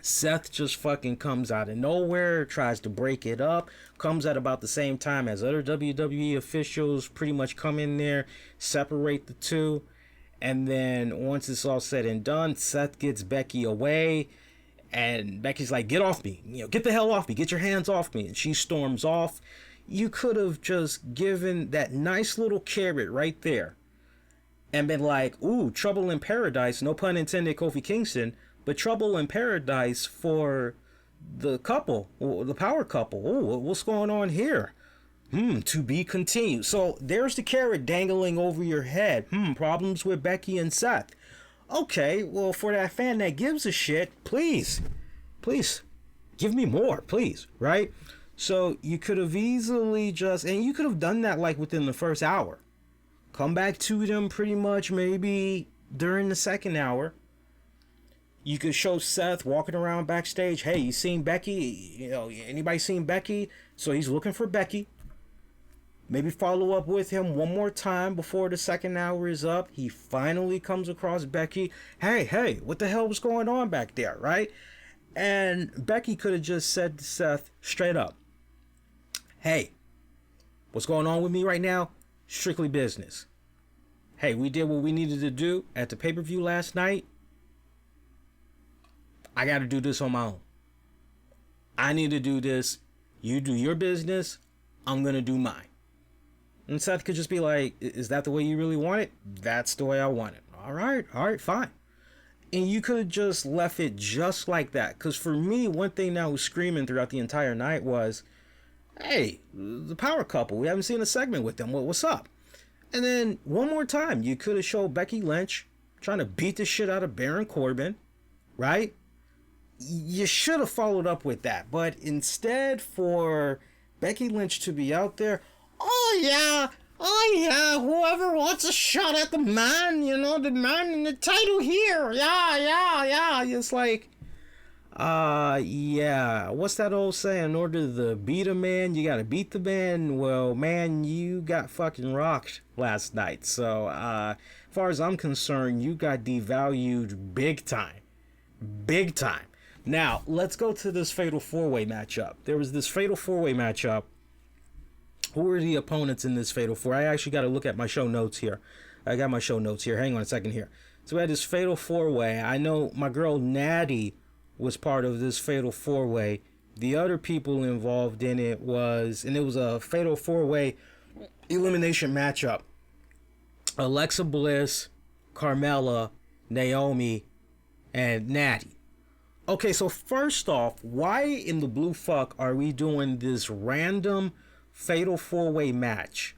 Seth just fucking comes out of nowhere, tries to break it up, comes at about the same time as other WWE officials pretty much come in there, separate the two. And then once it's all said and done, Seth gets Becky away. And Becky's like, get off me. You know, get the hell off me. Get your hands off me. And she storms off. You could have just given that nice little carrot right there. And been like, ooh, trouble in paradise. No pun intended, Kofi Kingston. But trouble in paradise for the couple. The power couple. Oh, what's going on here? To be continued. So there's the carrot dangling over your head. Problems with Becky and Seth. Okay, well, for that fan that gives a shit, please, give me more, please, right? So you could have easily just, and you could have done that like within the first hour. Come back to them pretty much maybe during the second hour. You could show Seth walking around backstage. Hey, you seen Becky? You know, anybody seen Becky? So he's looking for Becky. Maybe follow up with him one more time before the second hour is up. He finally comes across Becky. Hey, what the hell was going on back there, right? And Becky could have just said to Seth straight up, hey, what's going on with me right now? Strictly business. Hey, we did what we needed to do at the pay-per-view last night. I got to do this on my own. I need to do this. You do your business. I'm going to do mine. And Seth could just be like, is that the way you really want it? That's the way I want it. All right, fine. And you could have just left it just like that. Because for me, one thing that was screaming throughout the entire night was, hey, the power couple, we haven't seen a segment with them. What's up? And then one more time, you could have showed Becky Lynch trying to beat the shit out of Baron Corbin, right? You should have followed up with that. But instead, for Becky Lynch to be out there, oh yeah, whoever wants a shot at the man, you know, the man in the title here, yeah. It's like, yeah, what's that old saying? In order to beat a man, you gotta beat the man. Well, man, you got fucking rocked last night. So, as far as I'm concerned, you got devalued big time. Now, let's go to this Fatal 4-Way matchup. There was this Fatal 4-Way matchup. Who were the opponents in this Fatal 4? I actually got to look at my show notes here. I got my show notes here. Hang on a second here. So we had this Fatal 4-Way. I know my girl Natty was part of this Fatal 4-Way. The other people involved in it was, and it was a Fatal 4-Way elimination matchup. Alexa Bliss, Carmella, Naomi, and Natty. Okay, so first off, why in the blue fuck are we doing this random Fatal 4-Way match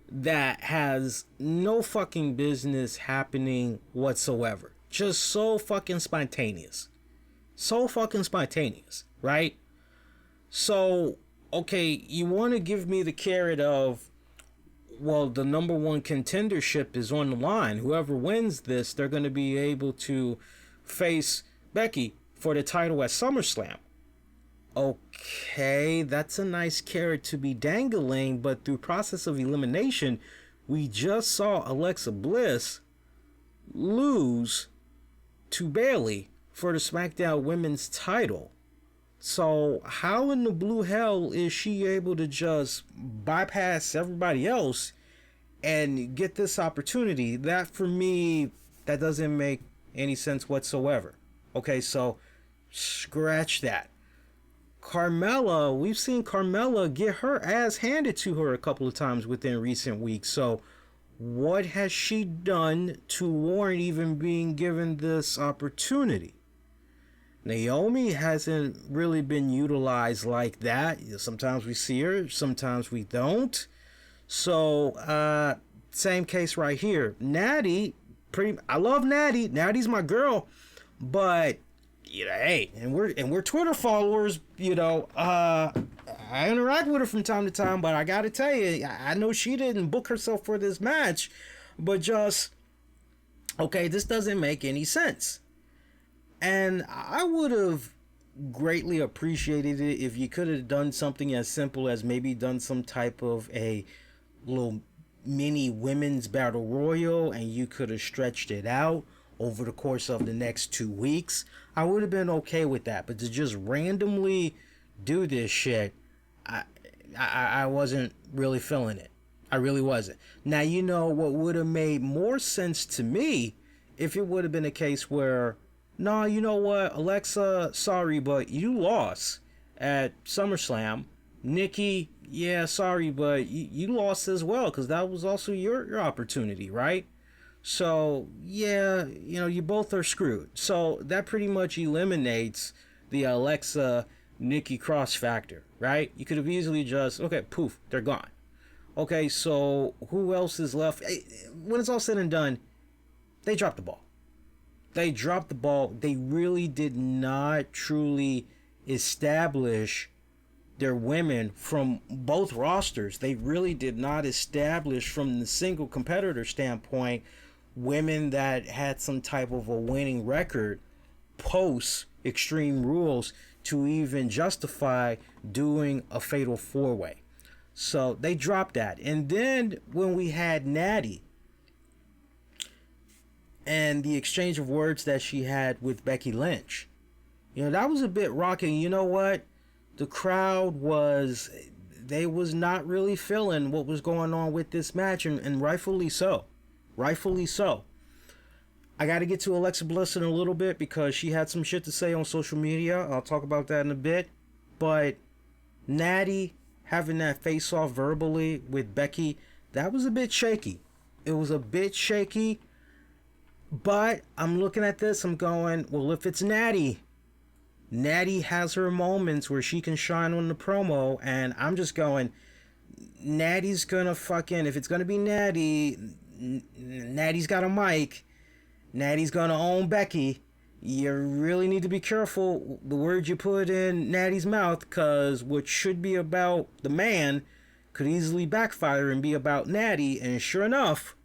that has no fucking business happening whatsoever? Just so fucking spontaneous. Right? So, okay, you want to give me the carrot of well, the number one contendership is on the line. Whoever wins this, they're going to be able to face Becky for the title at SummerSlam. Okay, that's a nice carrot to be dangling, but through process of elimination, we just saw Alexa Bliss lose to Bayley for the SmackDown Women's title. So how in the blue hell is she able to just bypass everybody else and get this opportunity? That, for me, that doesn't make any sense whatsoever. Okay, so scratch that. Carmella, we've seen Carmella get her ass handed to her a couple of times within recent weeks. So what has she done to warrant even being given this opportunity? Naomi hasn't really been utilized like that. Sometimes we see her, sometimes we don't. So same case right here. Natty, I love Natty. Natty's my girl, but hey, and we're Twitter followers. I interact with her from time to time, but I gotta tell you, I know she didn't book herself for this match, but just okay, this doesn't make any sense. And I would have greatly appreciated it if you could have done something as simple as maybe done some type of a little mini women's battle royal, and you could have stretched it out over the course of the next 2 weeks. I would have been okay with that, but to just randomly do this shit, I wasn't really feeling it. I really wasn't. Now, what would have made more sense to me if it would have been a case where, no, you know what, Alexa, sorry, but you lost at SummerSlam. Nikki, yeah, sorry, but you lost as well, because that was also your opportunity, right? So, yeah, you both are screwed. So that pretty much eliminates the Alexa Nikki Cross factor, right? You could have easily just, okay, poof, they're gone. Okay, so who else is left? When it's all said and done, they dropped the ball. They dropped the ball. They really did not truly establish their women from both rosters. They really did not establish from the single competitor standpoint women that had some type of a winning record post Extreme Rules to even justify doing a fatal four-way. So they dropped that. And then when we had Natty and the exchange of words that she had with Becky Lynch, that was a bit rocking. You know what? The crowd was not really feeling what was going on with this match, and rightfully so. Rightfully so. I got to get to Alexa Bliss in a little bit because she had some shit to say on social media. I'll talk about that in a bit. But Natty having that face-off verbally with Becky, that was a bit shaky. It was a bit shaky. But I'm looking at this, I'm going, well, if it's Natty has her moments where she can shine on the promo, and I'm just going, Natty's gonna fucking, if it's gonna be Natty, Natty's got a mic, Natty's gonna own Becky. You really need to be careful the words you put in Natty's mouth, because what should be about the man could easily backfire and be about Natty. And sure enough,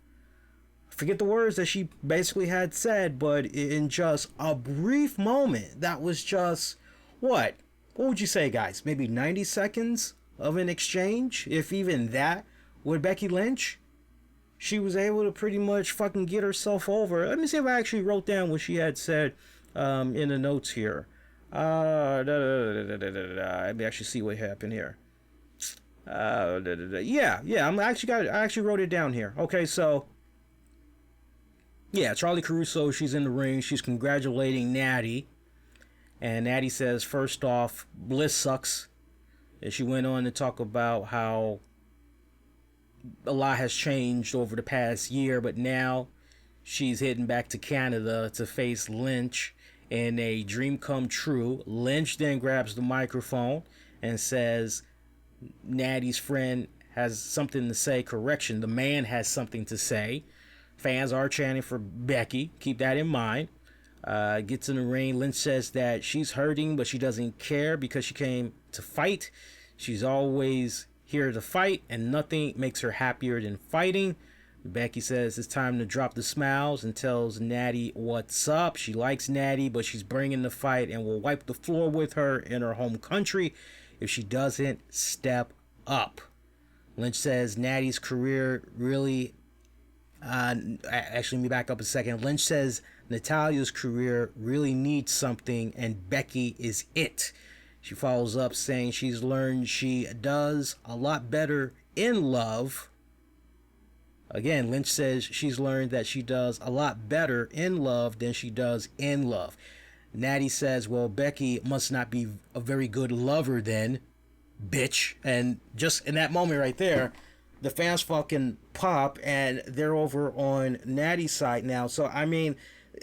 forget the words that she basically had said, but in just a brief moment, that was just, what would you say, guys? Maybe 90 seconds of an exchange, if even that, with Becky Lynch. She was able to pretty much fucking get herself over. Let me see if I actually wrote down what she had said in the notes here. Let me actually see what happened here. Yeah, I actually wrote it down here. Okay, so yeah, Charlie Caruso, she's in the ring. She's congratulating Natty. And Natty says, first off, Bliss sucks. And she went on to talk about how a lot has changed over the past year, but now she's heading back to Canada to face Lynch in a dream come true. Lynch then grabs the microphone and says Natty's friend has something to say. Correction, the man has something to say. Fans are chanting for Becky. Keep that in mind. Gets in the ring. Lynch says that she's hurting, but she doesn't care because she came to fight. She's always here to fight, and nothing makes her happier than fighting. Becky says it's time to drop the smiles and tells Natty what's up. She likes Natty, but she's bringing the fight and will wipe the floor with her in her home country if she doesn't step up. Lynch says Natty's career really... actually, let me back up a second. Lynch says Natalya's career really needs something, and Becky is it. She follows up saying she's learned she does a lot better in love. Again, Lynch says she's learned that she does a lot better in love than she does in love. Natty says, well, Becky must not be a very good lover then, bitch. And just in that moment right there, the fans fucking pop, and they're over on Natty's side now. So, I mean,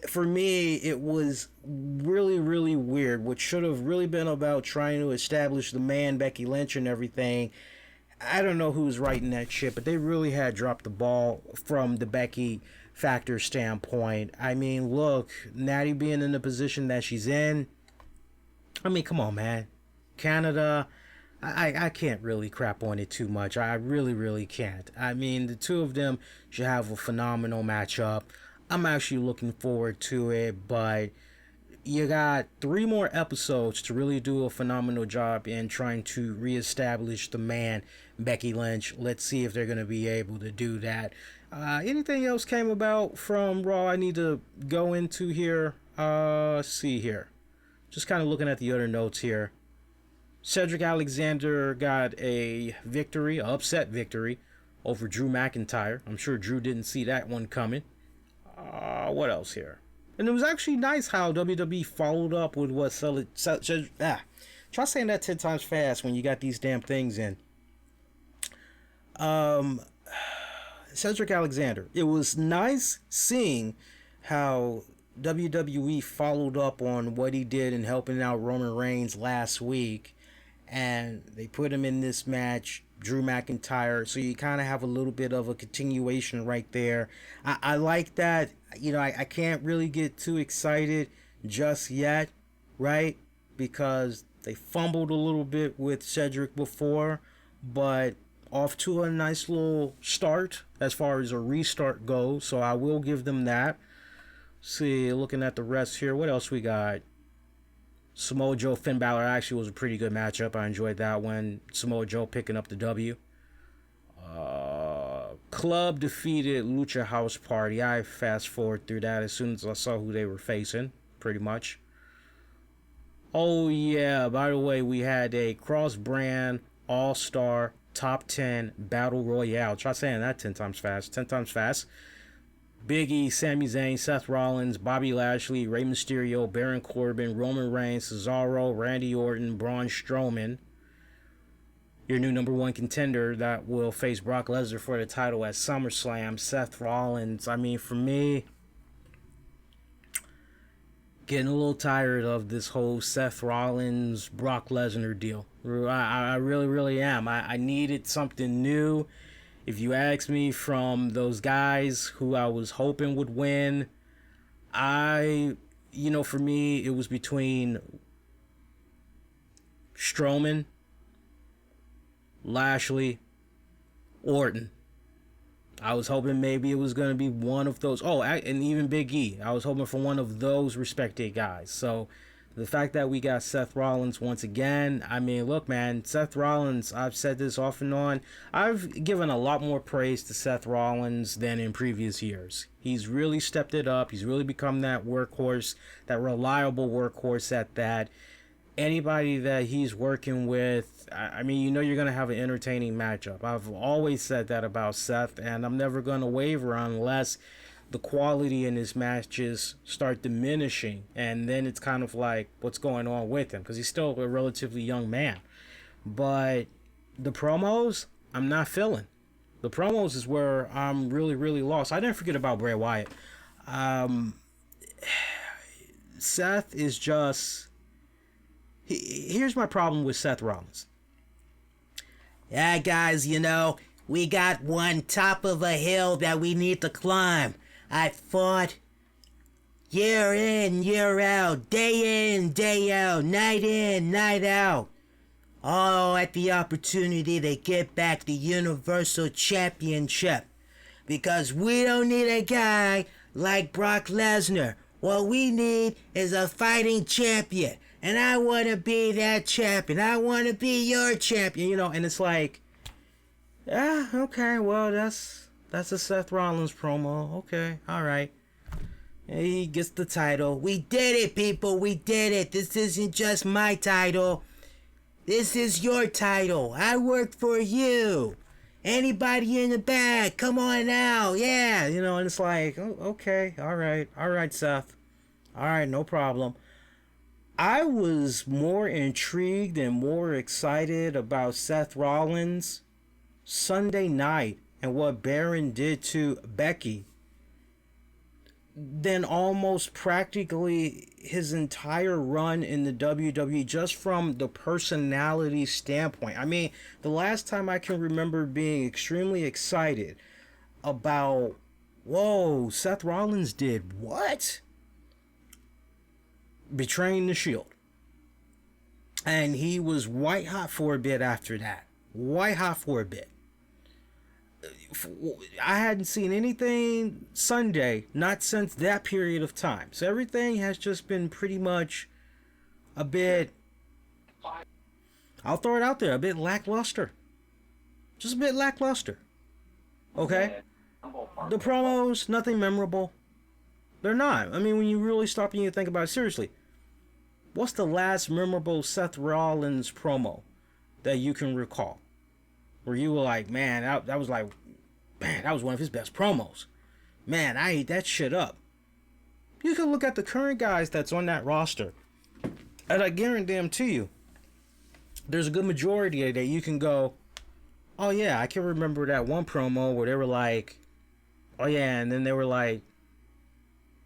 for me, it was really, really weird. What should have really been about trying to establish the man, Becky Lynch, and everything. I don't know who's writing that shit, but they really had dropped the ball from the Becky factor standpoint. I mean, look, Natty being in the position that she's in, I mean, come on, man. Canada, I can't really crap on it too much. I really, really can't. I mean, the two of them should have a phenomenal matchup. I'm actually looking forward to it, but you got 3 more episodes to really do a phenomenal job in trying to reestablish the man, Becky Lynch. Let's see if they're going to be able to do that. Anything else came about from Raw I need to go into here? Let's see here. Just kind of looking at the other notes here. Cedric Alexander got a victory, an upset victory, over Drew McIntyre. I'm sure Drew didn't see that one coming. What else here? And it was actually nice how WWE followed up with what try saying that 10 times fast when you got these damn things in. Cedric Alexander. It was nice seeing how WWE followed up on what he did in helping out Roman Reigns last week, and they put him in this match, Drew McIntyre, so you kind of have a little bit of a continuation right there. I like that. You know, I can't really get too excited just yet, right? Because they fumbled a little bit with Cedric before, but off to a nice little start as far as a restart goes, so I will give them that. See, looking at the rest here, what else we got? Samoa Joe, Finn Balor actually was a pretty good matchup. I enjoyed that one. Samoa Joe picking up the W. Club defeated Lucha House Party. I fast forward through that as soon as I saw who they were facing, pretty much. Oh yeah, by the way, we had a cross-brand all-star top 10 battle royale. Try saying that 10 times fast. 10 times fast. Big E, Sami Zayn, Seth Rollins, Bobby Lashley, Rey Mysterio, Baron Corbin, Roman Reigns, Cesaro, Randy Orton, Braun Strowman. Your new number 1 contender that will face Brock Lesnar for the title at SummerSlam, Seth Rollins. I mean, for me, getting a little tired of this whole Seth Rollins, Brock Lesnar deal. I really, really am. I needed something new. If you ask me, from those guys who I was hoping would win, for me, it was between Strowman, Lashley, Orton. I was hoping maybe it was going to be one of those. Oh, and even Big E. I was hoping for one of those respected guys. So the fact that we got Seth Rollins once again, I mean, look, man, Seth Rollins, I've said this off and on. I've given a lot more praise to Seth Rollins than in previous years. He's really stepped it up. He's really become that workhorse, that reliable workhorse at that. Anybody that he's working with, I mean, you're going to have an entertaining matchup. I've always said that about Seth, and I'm never going to waver unless the quality in his matches start diminishing, and then it's kind of like, what's going on with him? Because he's still a relatively young man. But the promos, I'm not feeling. The promos is where I'm really, really lost. I didn't forget about Bray Wyatt. Seth is just... Here's my problem with Seth Rollins. Yeah, guys, we got one top of a hill that we need to climb. I fought year in, year out, day in, day out, night in, night out. Oh, at the opportunity to get back the Universal Championship. Because we don't need a guy like Brock Lesnar. What we need is a fighting champion. And I want to be that champion. I want to be your champion. You know, and it's like, yeah, okay, well, that's a Seth Rollins promo. Okay, all right. He gets the title. We did it, people. We did it. This isn't just my title. This is your title. I worked for you. Anybody in the back, come on now. Yeah, you know, and it's like, oh, okay, all right, Seth. All right, no problem. I was more intrigued and more excited about Seth Rollins Sunday night and what Baron did to Becky than almost practically his entire run in the WWE, just from the personality standpoint. I mean, the last time I can remember being extremely excited about, whoa, Seth Rollins did what? Betraying the Shield. And he was white hot for a bit after that. White hot for a bit. I hadn't seen anything Sunday, not since that period of time. So everything has just been pretty much a bit, I'll throw it out there, a bit lackluster. Just a bit lackluster. Okay? The promos, nothing memorable. They're not. I mean, when you really stop and you think about it, seriously, what's the last memorable Seth Rollins promo that you can recall? Where you were like, man, that was like, man, that was one of his best promos. Man, I ate that shit up. You can look at the current guys that's on that roster, and I guarantee you, there's a good majority that you can go, oh yeah, I can remember that one promo where they were like, oh yeah, and then they were like,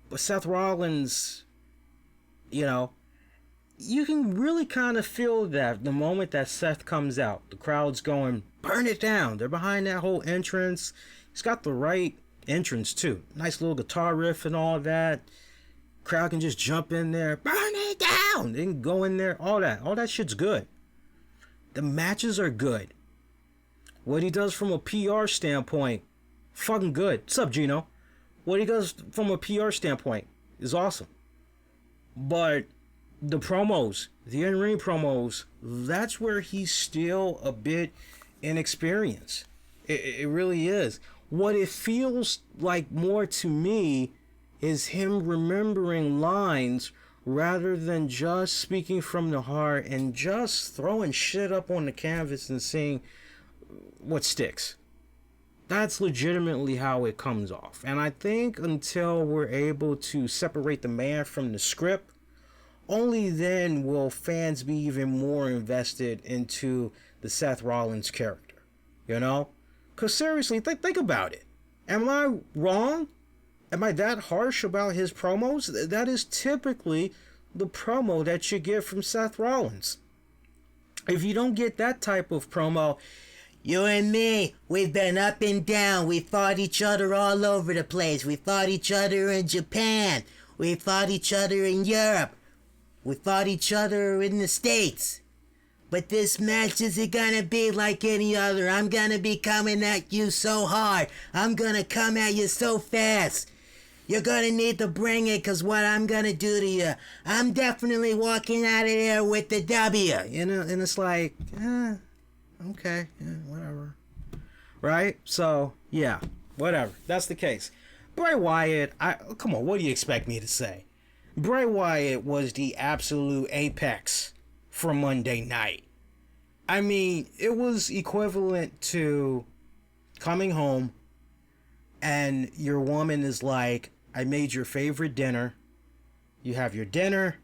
but Seth Rollins, you know, you can really kind of feel that the moment that Seth comes out, the crowd's going, burn it down. They're behind that whole entrance. He's got the right entrance too. Nice little guitar riff and all that. Crowd can just jump in there, burn it down. They can go in there, all that. All that shit's good. The matches are good. What he does from a PR standpoint, fucking good. What's up, Gino? What he does from a PR standpoint is awesome. But the promos, the in-ring promos, that's where he's still a bit inexperienced. It really is. What it feels like more to me is him remembering lines rather than just speaking from the heart and just throwing shit up on the canvas and seeing what sticks. That's legitimately how it comes off. And I think until we're able to separate the man from the script, only then will fans be even more invested into the Seth Rollins character. You know? Because seriously, think about it. Am I wrong? Am I that harsh about his promos? That is typically the promo that you get from Seth Rollins. If you don't get that type of promo, you and me, we've been up and down. We fought each other all over the place. We fought each other in Japan. We fought each other in Europe. We fought each other in the States. But this match isn't gonna be like any other. I'm gonna be coming at you so hard. I'm gonna come at you so fast. You're gonna need to bring it, cause what I'm gonna do to you, I'm definitely walking out of there with the W. You know, and it's like, okay, yeah, whatever. Right? So, yeah, whatever. That's the case. Bray Wyatt, come on, what do you expect me to say? Bray Wyatt was the absolute apex for Monday night. I mean, it was equivalent to coming home and your woman is like, I made your favorite dinner. You have your dinner,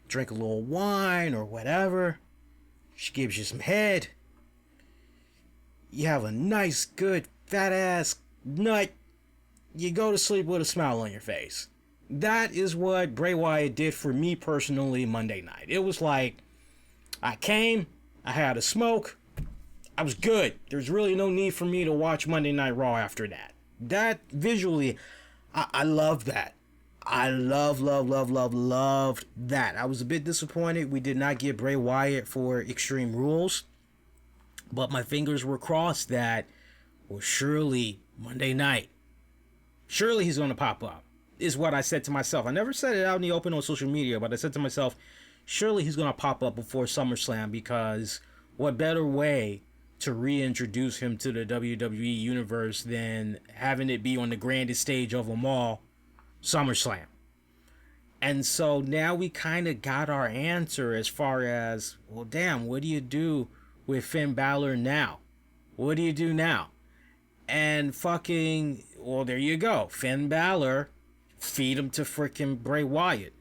drink a little wine or whatever. She gives you some head. You have a nice, good, fat ass nut. You go to sleep with a smile on your face. That is what Bray Wyatt did for me personally Monday night. It was like, I came, I had a smoke, I was good. There's really no need for me to watch Monday Night Raw after that. That, visually, I love that. I loved that. I was a bit disappointed we did not get Bray Wyatt for Extreme Rules, but my fingers were crossed that, well, surely Monday night, surely he's going to pop up, is what I said to myself. I never said it out in the open on social media, but I said to myself, surely he's going to pop up before SummerSlam, because what better way to reintroduce him to the WWE universe than having it be on the grandest stage of them all, SummerSlam. And so now we kind of got our answer as far as, well, damn, what do you do with Finn Balor now? What do you do now? And fucking, well, there you go. Finn Balor, feed him to freaking Bray Wyatt.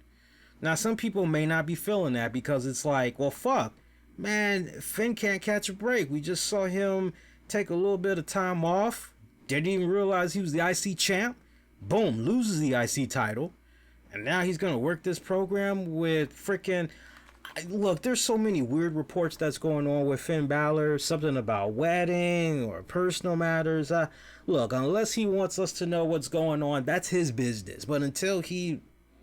Now, some people may not be feeling that, because it's like, well, fuck, man, Finn can't catch a break. We just saw him take a little bit of time off. Didn't even realize he was the IC champ. Boom, loses the IC title. And now he's going to work this program with freaking... Look, there's so many weird reports that's going on with Finn Balor. Something about wedding or personal matters. Look, unless he wants us to know what's going on, that's his business. But until he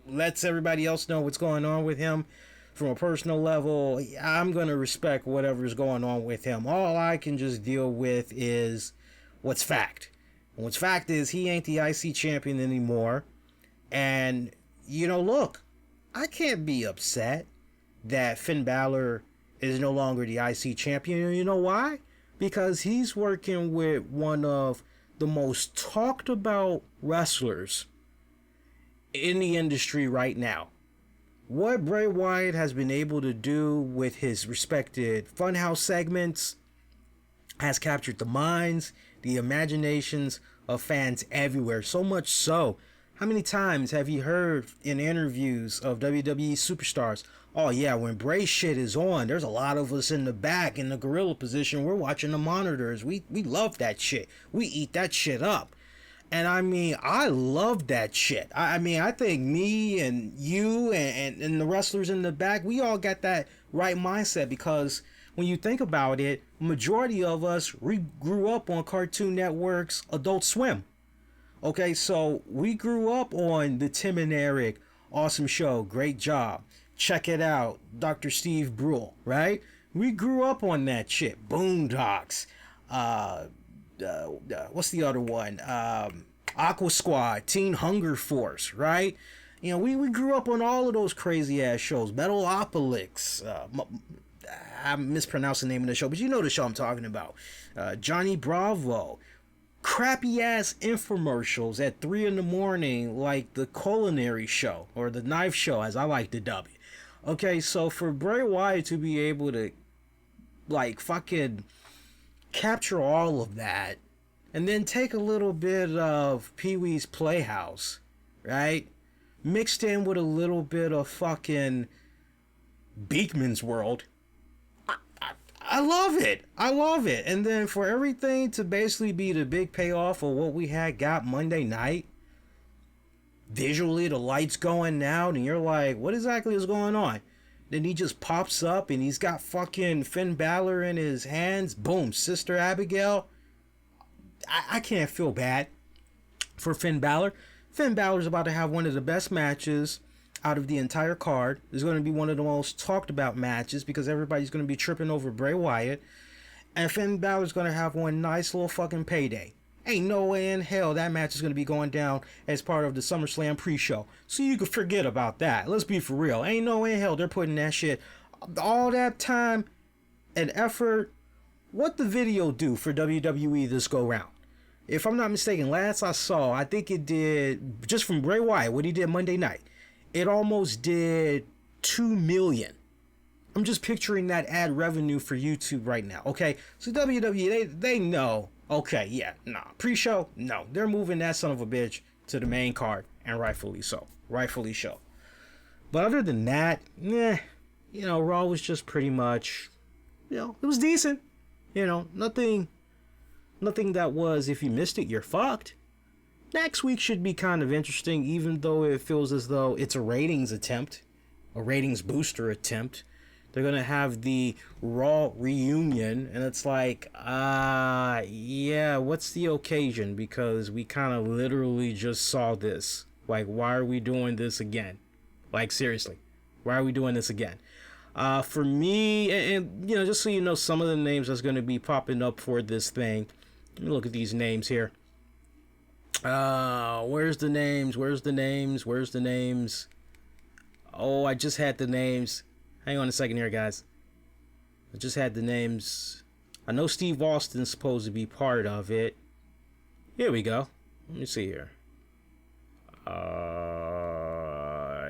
lets everybody else know what's going on with him from a personal level, I'm going to respect whatever's going on with him. All I can just deal with is what's fact. And what's fact is he ain't the IC champion anymore. And, you know, look, I can't be upset that Finn Balor is no longer the IC champion. You know why? Because he's working with one of the most talked about wrestlers in the industry right now. What Bray Wyatt has been able to do with his respected Funhouse segments has captured the minds, the imaginations of fans everywhere. So much so, how many times have you heard in interviews of WWE superstars, oh yeah, when Bray shit is on, there's a lot of us in the back in the gorilla position, we're watching the monitors, we love that shit, we eat that shit up. And I mean, I love that shit. I mean, I think me and you and the wrestlers in the back, we all got that right mindset, because when you think about it, majority of us grew up on Cartoon Network's Adult Swim. Okay, so we grew up on the Tim and Eric, awesome show, great job. Check it out, Dr. Steve Brule, right? We grew up on that shit. Boondocks. What's the other one? Aqua Squad, Teen Hunger Force, right? You know, we grew up on all of those crazy ass shows. Metalopolis. I'm mispronouncing the name of the show, but you know the show I'm talking about. Johnny Bravo. Crappy ass infomercials at 3 a.m, like the Culinary Show, or the Knife Show, as I like to dub it. Okay, so for Bray Wyatt to be able to, like, fucking capture all of that, and then take a little bit of Pee-wee's Playhouse, right? Mixed in with a little bit of fucking Beekman's World. I love it. I love it. And then for everything to basically be the big payoff of what we had got Monday night, visually the lights going out and you're like, what exactly is going on? Then he just pops up and he's got fucking Finn Balor in his hands. Boom, Sister Abigail. I can't feel bad for Finn Balor. Finn Balor's about to have one of the best matches out of the entire card. It's going to be one of the most talked about matches because everybody's going to be tripping over Bray Wyatt. And Finn Balor's going to have one nice little fucking payday. Ain't no way in hell that match is going to be going down as part of the SummerSlam pre-show. So you can forget about that. Let's be for real. Ain't no way in hell they're putting that shit, all that time and effort. What the video do for WWE this go round? If I'm not mistaken, last I saw, I think it did, just from Bray Wyatt, what he did Monday night, it almost did 2 million. I'm just picturing that ad revenue for YouTube right now. Okay, so WWE, they know. Okay, yeah, nah. Pre-show, no. They're moving that son of a bitch to the main card, and rightfully so. Rightfully so. But other than that, Raw was just pretty much, it was decent. Nothing that was, if you missed it, you're fucked. Next week should be kind of interesting, even though it feels as though it's a ratings attempt, a ratings booster attempt. They're going to have the Raw reunion, and it's like, what's the occasion? Because we kind of literally just saw this Like, why are we doing this again? Like, seriously, why are we doing this again? For me, and you know, just so you know, some of the names that's going to be popping up for this thing. Let me look at these names here. Where's the names? Where's the names? Where's the names? Oh, I just had the names. Hang on a second here, guys. I just had the names. I know Steve Austin's supposed to be part of it. Here we go. Let me see here.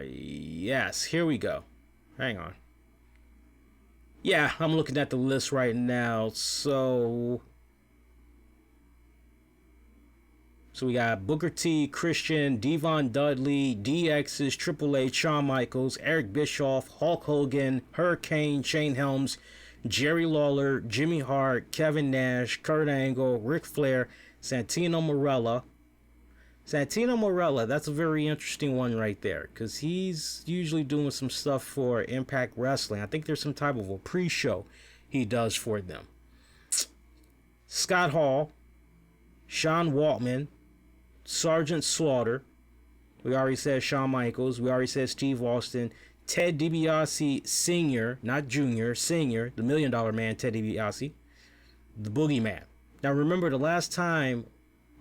Yes, here we go. Hang on. Yeah, I'm looking at the list right now. So we got Booker T, Christian, Devon Dudley, DX's, Triple H, Shawn Michaels, Eric Bischoff, Hulk Hogan, Hurricane, Shane Helms, Jerry Lawler, Jimmy Hart, Kevin Nash, Kurt Angle, Ric Flair, Santino Marella. Santino Marella, that's a very interesting one right there, because he's usually doing some stuff for Impact Wrestling. I think there's some type of a pre-show he does for them. Scott Hall, Sean Waltman, Sergeant Slaughter. We already said Shawn Michaels. We already said Steve Austin. Ted DiBiase Sr., not Jr., Sr., the $1 Million Man, Ted DiBiase. The Boogeyman. Now remember, the last time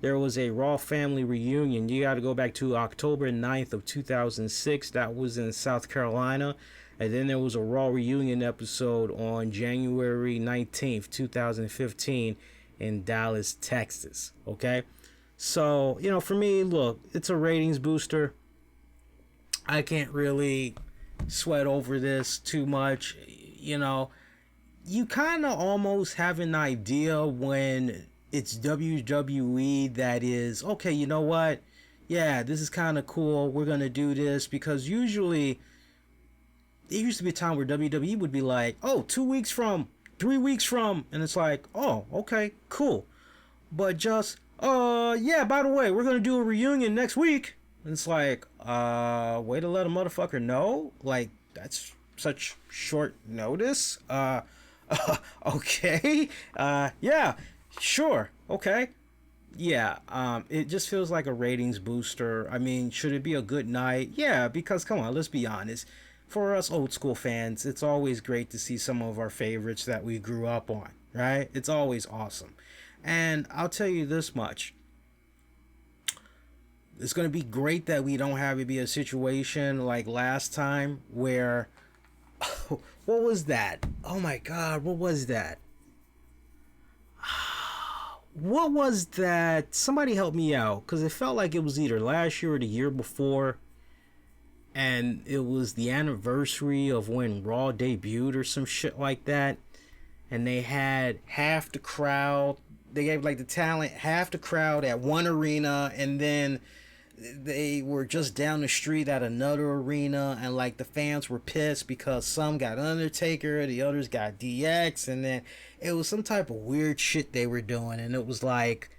there was a Raw family reunion, you got to go back to October 9th of 2006. That was in South Carolina. And then there was a Raw reunion episode on January 19th, 2015 in Dallas, Texas. Okay? So, you know, for me, look, it's a ratings booster. I can't really sweat over this too much. You know, you kind of almost have an idea when it's WWE that is, okay, you know what? Yeah, this is kind of cool. We're going to do this, because usually there used to be a time where WWE would be like, oh, 2 weeks from, 3 weeks from, and it's like, oh, okay, cool. But just, yeah, by the way, we're going to do a reunion next week. And it's like, way to let a motherfucker know? Like, that's such short notice? Okay. Yeah, sure. Okay. Yeah, it just feels like a ratings booster. I mean, should it be a good night? Yeah, because, come on, let's be honest. For us old school fans, it's always great to see some of our favorites that we grew up on, right? It's always awesome. And I'll tell you this much. It's going to be great that we don't have it be a situation like last time where... what was that? Oh my God, what was that? What was that? Somebody help me out, because it felt like it was either last year or the year before, and it was the anniversary of when Raw debuted or some shit like that, and they had half the crowd, they gave like the talent half the crowd at one arena, and then they were just down the street at another arena, and like the fans were pissed because some got Undertaker, the others got DX, and then it was some type of weird shit they were doing, and it was like,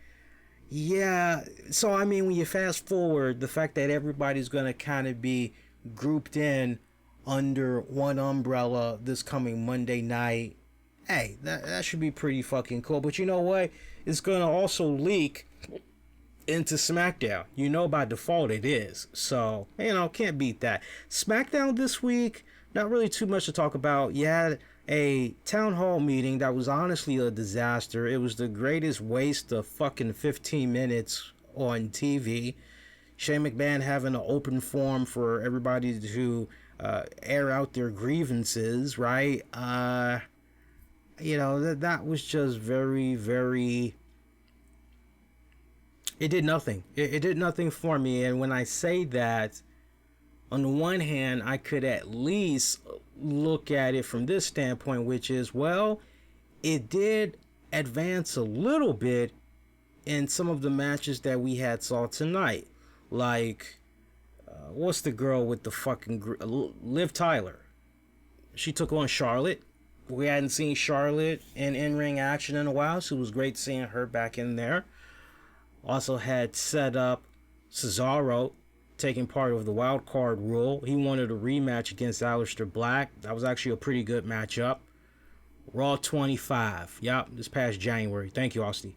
yeah. So I mean, when you fast forward, the fact that everybody's gonna kind of be grouped in under one umbrella this coming Monday night, hey, that should be pretty fucking cool. But you know what? It's gonna also leak into SmackDown. You know, by default it is. So, you know, can't beat that. SmackDown this week, not really too much to talk about. You had a town hall meeting that was honestly a disaster. It was the greatest waste of fucking 15 minutes on TV. Shane McMahon having an open forum for everybody to air out their grievances, right? You know, that was just very, very... It did nothing. It did nothing for me. And when I say that, on the one hand, I could at least look at it from this standpoint, which is, well, it did advance a little bit in some of the matches that we had saw tonight. Like, what's the girl with the fucking... Liv Tyler. She took on Charlotte. We hadn't seen Charlotte in in-ring action in a while, so it was great seeing her back in there. Also had set up Cesaro taking part of the wild card rule. He wanted a rematch against Aleister Black. That was actually a pretty good matchup. Raw 25. Yep, this past January. Thank you, Austin.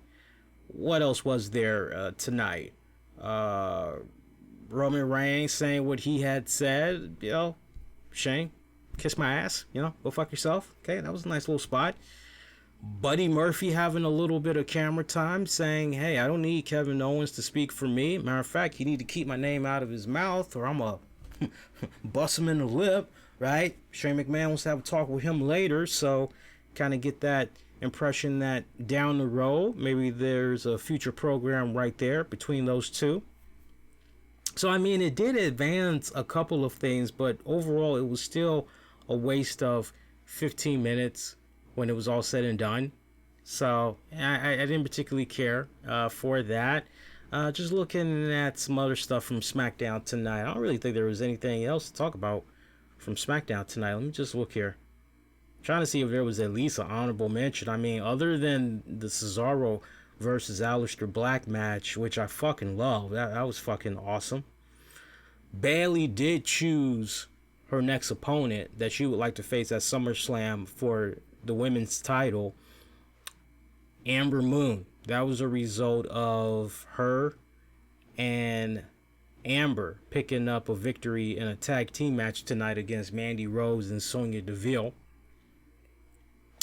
What else was there tonight? Raw Roman Reigns saying what he had said, Shane, kiss my ass, go fuck yourself. Okay, that was a nice little spot. Buddy Murphy having a little bit of camera time saying, hey, I don't need Kevin Owens to speak for me. Matter of fact, he need to keep my name out of his mouth or I'm going to bust him in the lip, right? Shane McMahon wants to have a talk with him later, so kind of get that impression that down the road, maybe there's a future program right there between those two. So, I mean, it did advance a couple of things, but overall it was still a waste of 15 minutes when it was all said and done. So I didn't particularly care for that. Just looking at some other stuff from SmackDown tonight. I don't really think there was anything else to talk about from SmackDown tonight. Let me just look here. Trying to see if there was at least an honorable mention. I mean, other than the Cesaro versus Aleister Black match, which I fucking love. That was fucking awesome. Bayley did choose her next opponent that she would like to face at SummerSlam for the women's title, Amber Moon. That was a result of her and Amber picking up a victory in a tag team match tonight against Mandy Rose and Sonya Deville.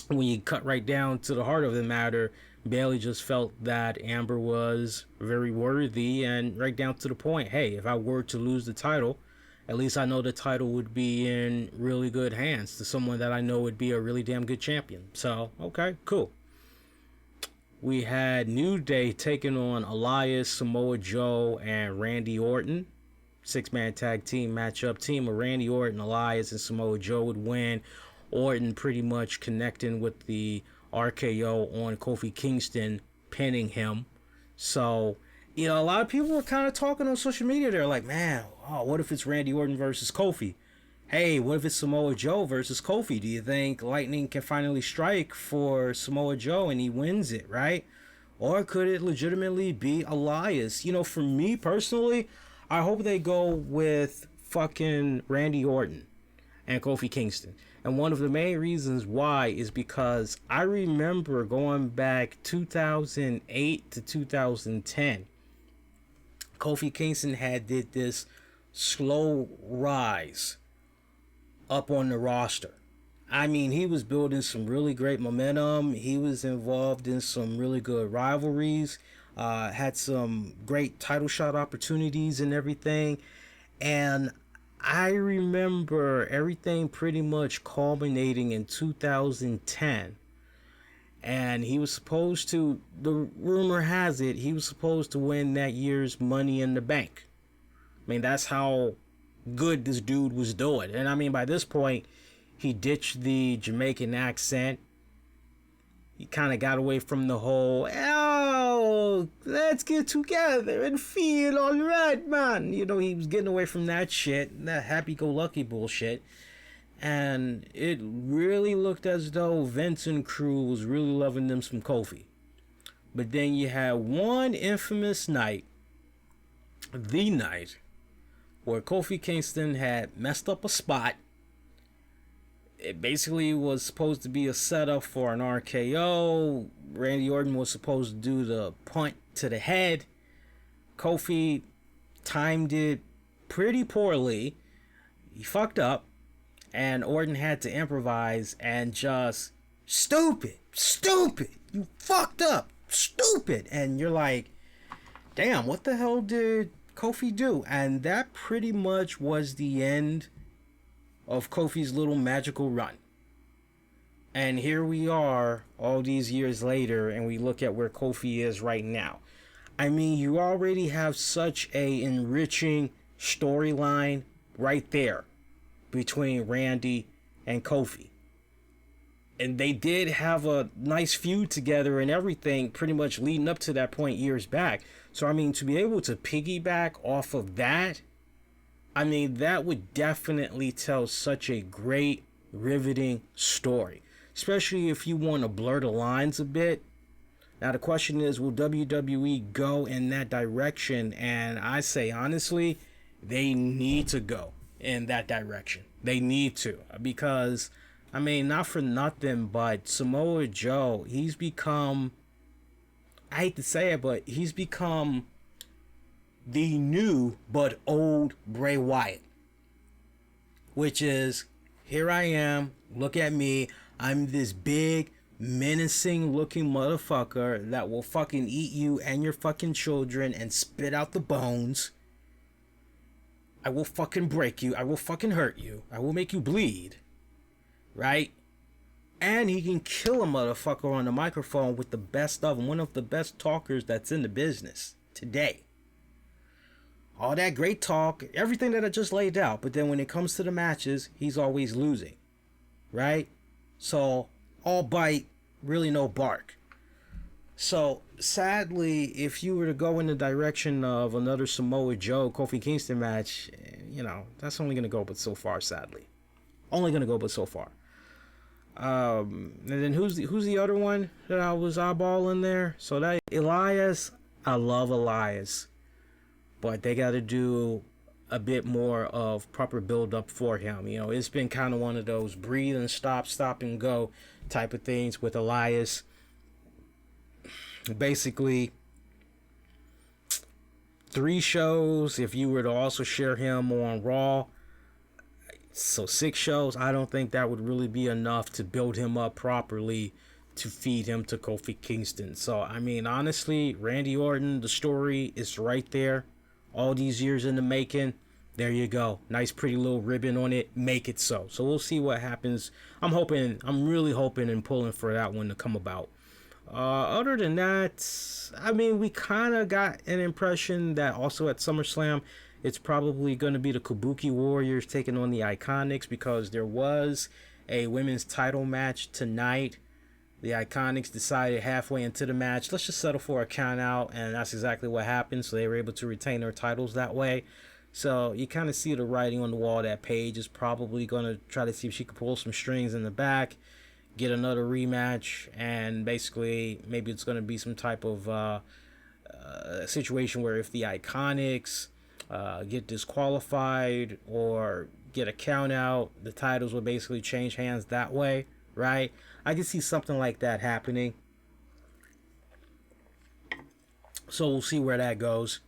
When you cut right down to the heart of the matter, Bayley just felt that Amber was very worthy, and right down to the point, hey, if I were to lose the title, at least I know the title would be in really good hands to someone that I know would be a really damn good champion. So, okay, cool. We had New Day taking on Elias, Samoa Joe, and Randy Orton. 6-man tag team matchup. Team of Randy Orton, Elias, and Samoa Joe would win. Orton pretty much connecting with the RKO on Kofi Kingston, pinning him. So, a lot of people were kind of talking on social media. They're like, man, what if it's Randy Orton versus Kofi? Hey, what if it's Samoa Joe versus Kofi? Do you think lightning can finally strike for Samoa Joe and he wins it, right? Or could it legitimately be Elias? For me personally, I hope they go with fucking Randy Orton and Kofi Kingston. And one of the main reasons why is because I remember going back 2008 to 2010. Kofi Kingston did this slow rise up on the roster. I mean, he was building some really great momentum. He was involved in some really good rivalries. Had some great title shot opportunities and everything. And I remember everything pretty much culminating in 2010. And he was supposed to, the rumor has it, he was supposed to win that year's Money in the Bank. I mean, that's how good this dude was doing. And I mean, by this point, he ditched the Jamaican accent. He kind of got away from the whole, let's get together and feel all right, man. He was getting away from that shit, that happy-go-lucky bullshit. And it really looked as though Vince and crew was really loving them some Kofi. But then you had one infamous night, the night, where Kofi Kingston had messed up a spot. It basically was supposed to be a setup for an RKO. Randy Orton was supposed to do the punt to the head. Kofi timed it pretty poorly. He fucked up. And Orton had to improvise and just, stupid, you fucked up, stupid. And you're like, damn, what the hell did Kofi do? And that pretty much was the end of Kofi's little magical run. And here we are all these years later, and we look at where Kofi is right now. I mean, you already have such a enriching storyline right there between Randy and Kofi. And they did have a nice feud together and everything pretty much leading up to that point years back. So, I mean, to be able to piggyback off of that, I mean, that would definitely tell such a great, riveting story. Especially if you want to blur the lines a bit. Now, the question is, will WWE go in that direction? And I say, honestly, they need to go in that direction. They need to. Because, I mean, not for nothing, but Samoa Joe, he's become, I hate to say it, but he's become the new but old Bray Wyatt, which is, here I am, look at me, I'm this big, menacing looking motherfucker that will fucking eat you and your fucking children and spit out the bones. I will fucking break you, I will fucking hurt you, I will make you bleed, right? And he can kill a motherfucker on the microphone with the best of them, one of the best talkers that's in the business today. All that great talk, everything that I just laid out, but then when it comes to the matches, he's always losing, right? So, all bite, really no bark. So, sadly, if you were to go in the direction of another Samoa Joe, Kofi Kingston match, you know, that's only going to go but so far, sadly. Only going to go but so far. And then who's the other one that I was eyeballing there? So that Elias, I love Elias, but they got to do a bit more of proper build up for him. You know, it's been kind of one of those breathe and stop and go type of things with Elias. Basically, 3 shows if you were to also share him on Raw. So 6 shows, I don't think that would really be enough to build him up properly to feed him to Kofi Kingston. So, I mean, honestly, Randy Orton, the story is right there. All these years in the making. There you go. Nice, pretty little ribbon on it. Make it so. So we'll see what happens. I'm really hoping and pulling for that one to come about. Other than that, I mean, we kind of got an impression that also at SummerSlam, it's probably going to be the Kabuki Warriors taking on the Iconics, because there was a women's title match tonight. The Iconics decided halfway into the match, let's just settle for a count out, and that's exactly what happened. So they were able to retain their titles that way. So you kind of see the writing on the wall that Paige is probably going to try to see if she can pull some strings in the back, get another rematch, and basically maybe it's going to be some type of situation where if the Iconics get disqualified or get a count out, the titles will basically change hands that way, right? I can see something like that happening. So we'll see where that goes.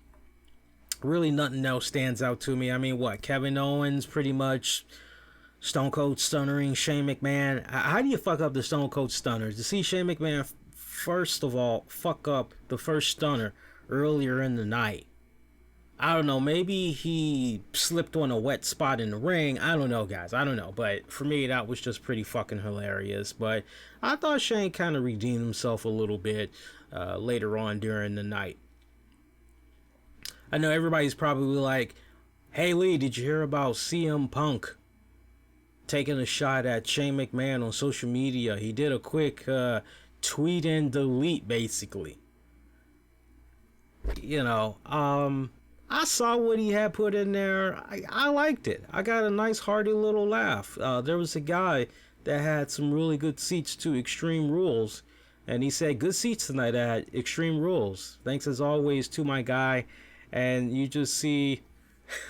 Really nothing else stands out to me. I mean, what? Kevin Owens pretty much Stone Cold stunnering Shane McMahon. How do you fuck up the Stone Cold stunners? To see Shane McMahon, first of all, fuck up the first stunner earlier in the night. I don't know, maybe he slipped on a wet spot in the ring. I don't know, guys. I don't know. But for me, that was just pretty fucking hilarious. But I thought Shane kind of redeemed himself a little bit later on during the night. I know everybody's probably like, hey, Lee, did you hear about CM Punk taking a shot at Shane McMahon on social media? He did a quick tweet and delete, basically. You know, I saw what he had put in there. I liked it. I got a nice hearty little laugh. There was a guy that had some really good seats to Extreme Rules, and he said, good seats tonight at Extreme Rules. Thanks as always to my guy. And you just see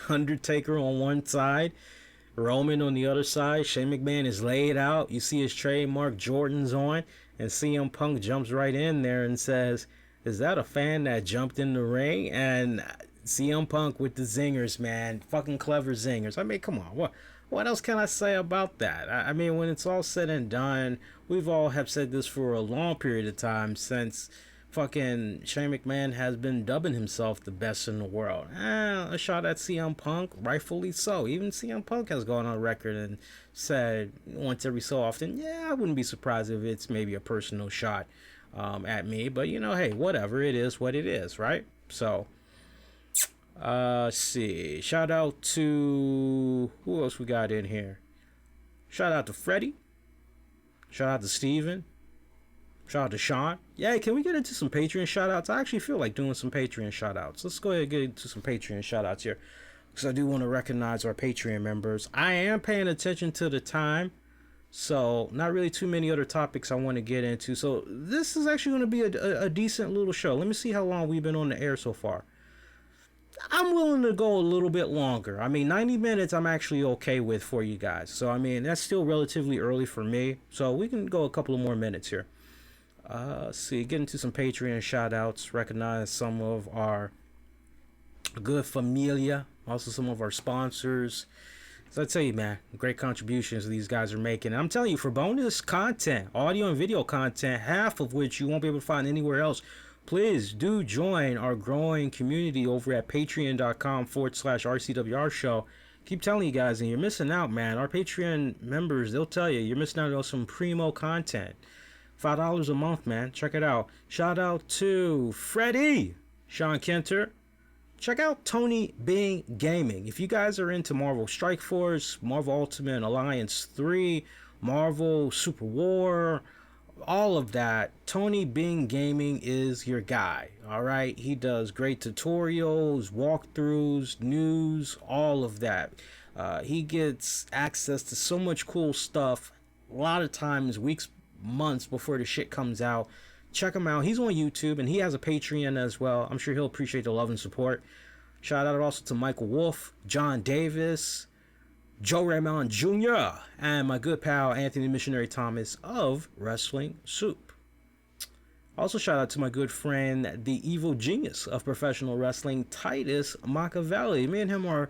Undertaker on one side, Roman on the other side. Shane McMahon is laid out. You see his trademark Jordans on, and CM Punk jumps right in there and says, is that a fan that jumped in the ring? And CM Punk with the zingers, man. Fucking clever zingers. I mean, come on. What else can I say about that? I mean, when it's all said and done, we've all have said this for a long period of time since fucking Shane McMahon has been dubbing himself the best in the world. A shot at CM Punk, rightfully so. Even CM Punk has gone on record and said once every so often, yeah, I wouldn't be surprised if it's maybe a personal shot at me. But, you know, hey, whatever. It is what it is, right? So, let's see. Shout out to... who else we got in here? Shout out to Freddie. Shout out to Steven. Shout out to Sean. Yeah, can we get into some Patreon shout-outs? I actually feel like doing some Patreon shout-outs. Let's go ahead and get into some Patreon shout-outs here, because I do want to recognize our Patreon members. I am paying attention to the time, so not really too many other topics I want to get into. So this is actually going to be a decent little show. Let me see how long we've been on the air so far. I'm willing to go a little bit longer. I mean, 90 minutes I'm actually okay with for you guys. So, I mean, that's still relatively early for me. So we can go a couple of more minutes here. Let's see, get into some Patreon shout outs, recognize some of our Good Familia, also some of our sponsors. So I tell you, man, great contributions these guys are making. And I'm telling you, for bonus content, audio and video content, half of which you won't be able to find anywhere else, please do join our growing community over at patreon.com/RCWR Show. Keep telling you guys, and you're missing out, man. Our Patreon members, they'll tell you, you're missing out on some primo content. $5 a month, man. Check it out. Shout out to Freddie, Sean Kenter. Check out Tony Bing Gaming. If you guys are into Marvel Strike Force, Marvel Ultimate Alliance 3, Marvel Super War, all of that, Tony Bing Gaming is your guy. All right, he does great tutorials, walkthroughs, news, all of that. He gets access to so much cool stuff. A lot of times, weeks, months before the shit comes out. Check him out. He's on YouTube and he has a Patreon as well. I'm sure he'll appreciate the love and support. Shout out also to Michael Wolf, John Davis, Joe Raymond Jr., and my good pal Anthony Missionary Thomas of Wrestling Soup. Also shout out to my good friend, the evil genius of professional wrestling, Titus Machiavelli. Me and him are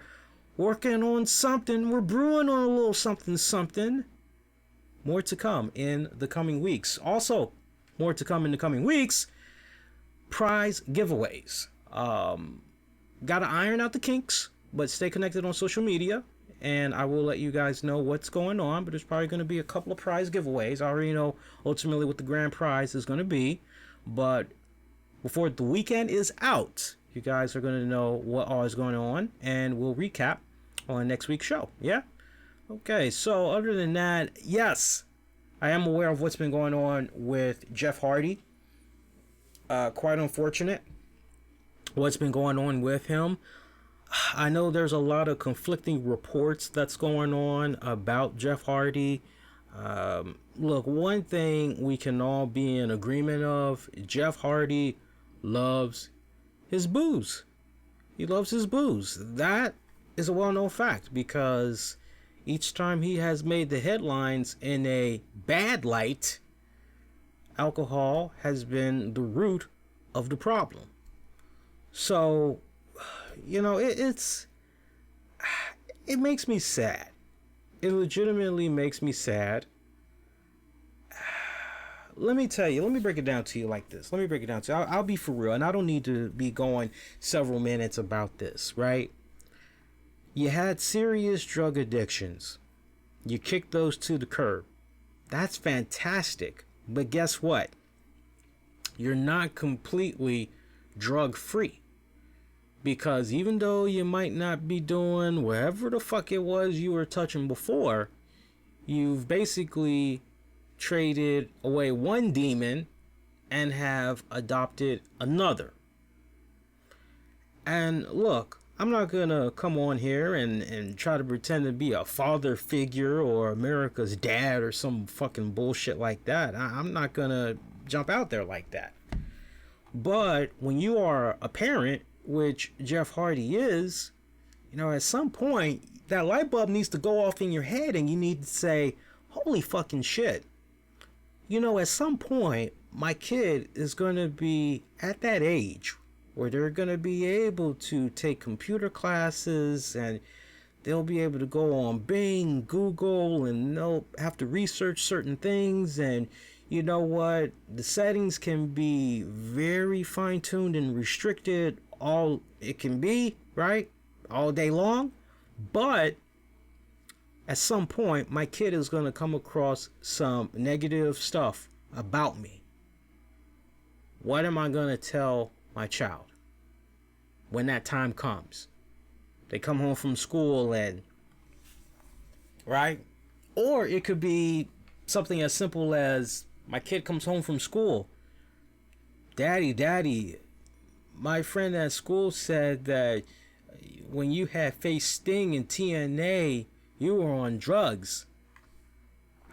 working on something. We're brewing on a little something. More to come in the coming weeks. Also, more to come in the coming weeks. Prize giveaways. Gotta iron out the kinks, but stay connected on social media, and I will let you guys know what's going on. But there's probably going to be a couple of prize giveaways. I already know ultimately what the grand prize is going to be, but before the weekend is out, you guys are going to know what all is going on, and we'll recap on next week's show. Yeah? Okay, so other than that, yes, I am aware of what's been going on with Jeff Hardy. Quite unfortunate what's been going on with him. I know there's a lot of conflicting reports that's going on about Jeff Hardy. Look, one thing we can all be in agreement of, Jeff Hardy loves his booze. He loves his booze. That is a well-known fact, because each time he has made the headlines in a bad light, alcohol has been the root of the problem. So, you know, it makes me sad. It legitimately makes me sad. Let me tell you, let me break it down to you like this. I'll be for real, and I don't need to be going several minutes about this, right? You had serious drug addictions. You kicked those to the curb. That's fantastic. But guess what? You're not completely drug free. Because even though you might not be doing whatever the fuck it was you were touching before, you've basically traded away one demon and have adopted another. And look, I'm not gonna come on here and try to pretend to be a father figure or America's dad or some fucking bullshit like that. I'm not gonna jump out there like that. But when you are a parent, which Jeff Hardy is, you know, at some point that light bulb needs to go off in your head and you need to say, holy fucking shit. You know, at some point my kid is going to be at that age where they're going to be able to take computer classes, and they'll be able to go on Bing, Google, and they'll have to research certain things. And you know what? The settings can be very fine-tuned and restricted all it can be, right? All day long. But at some point, my kid is going to come across some negative stuff about me. What am I going to tell my child when that time comes? They come home from school and, right? Or it could be something as simple as my kid comes home from school. Daddy, my friend at school said that when you had faced Sting and TNA, you were on drugs.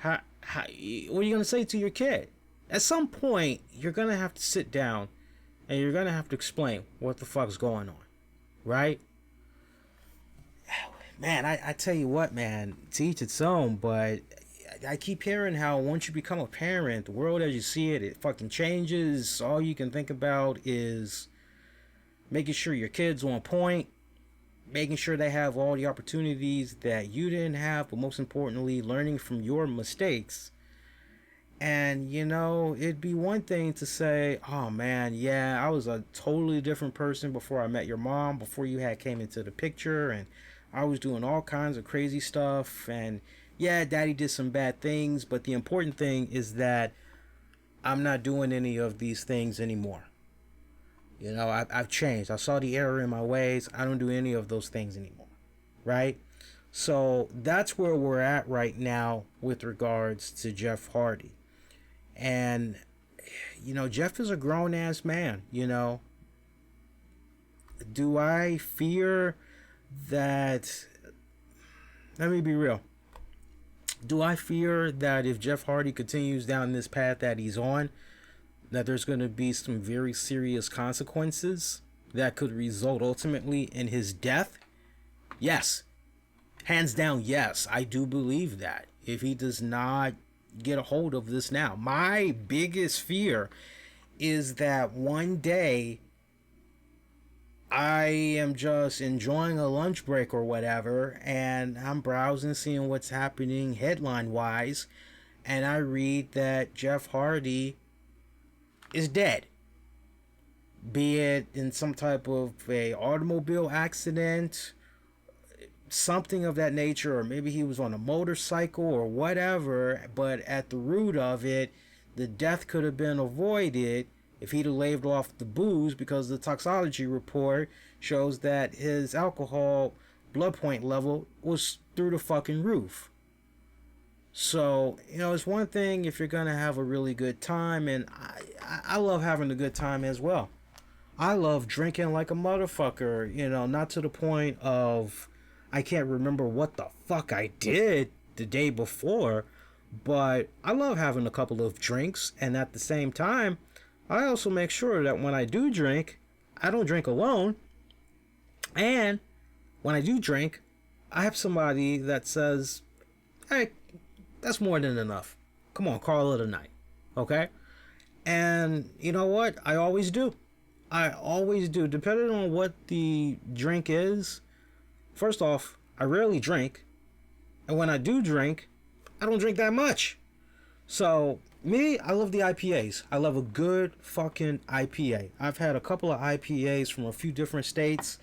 What are you going to say to your kid? At some point, you're going to have to sit down and you're going to have to explain what the fuck's going on, right? Man, I tell you what, man, to each its own, but I keep hearing how once you become a parent, the world as you see it, it fucking changes. All you can think about is making sure your kids on point, making sure they have all the opportunities that you didn't have, but most importantly, learning from your mistakes. And, you know, it'd be one thing to say, oh man, yeah, I was a totally different person before I met your mom, before you had came into the picture, and I was doing all kinds of crazy stuff, and yeah, daddy did some bad things, but the important thing is that I'm not doing any of these things anymore. You know, I've changed. I saw the error in my ways. I don't do any of those things anymore, right? So that's where we're at right now with regards to Jeff Hardy. And, you know, Jeff is a grown-ass man, you know. Do I fear that... Let me be real. Do I fear that if Jeff Hardy continues down this path that he's on, that there's going to be some very serious consequences that could result ultimately in his death? Yes. Hands down, yes. I do believe that. If he does not get a hold of this now. My biggest fear is that one day I am just enjoying a lunch break or whatever, and I'm browsing, seeing what's happening headline-wise, and I read that Jeff Hardy is dead. Be it in some type of a automobile accident, something of that nature, or maybe he was on a motorcycle or whatever, but at the root of it, the death could have been avoided if he'd have laved off the booze, because the toxicology report shows that his alcohol blood point level was through the fucking roof. So, you know, it's one thing if you're gonna have a really good time, and I love having a good time as well. I love drinking like a motherfucker, you know, not to the point of I can't remember what the fuck I did the day before, but I love having a couple of drinks, and at the same time, I also make sure that when I do drink, I don't drink alone, and when I do drink, I have somebody that says, hey, that's more than enough. Come on, call it a night, okay? And you know what? I always do. I always do, depending on what the drink is. First off, I rarely drink, and when I do drink, I don't drink that much. So, me, I love the IPAs. I love a good fucking IPA. I've had a couple of IPAs from a few different states,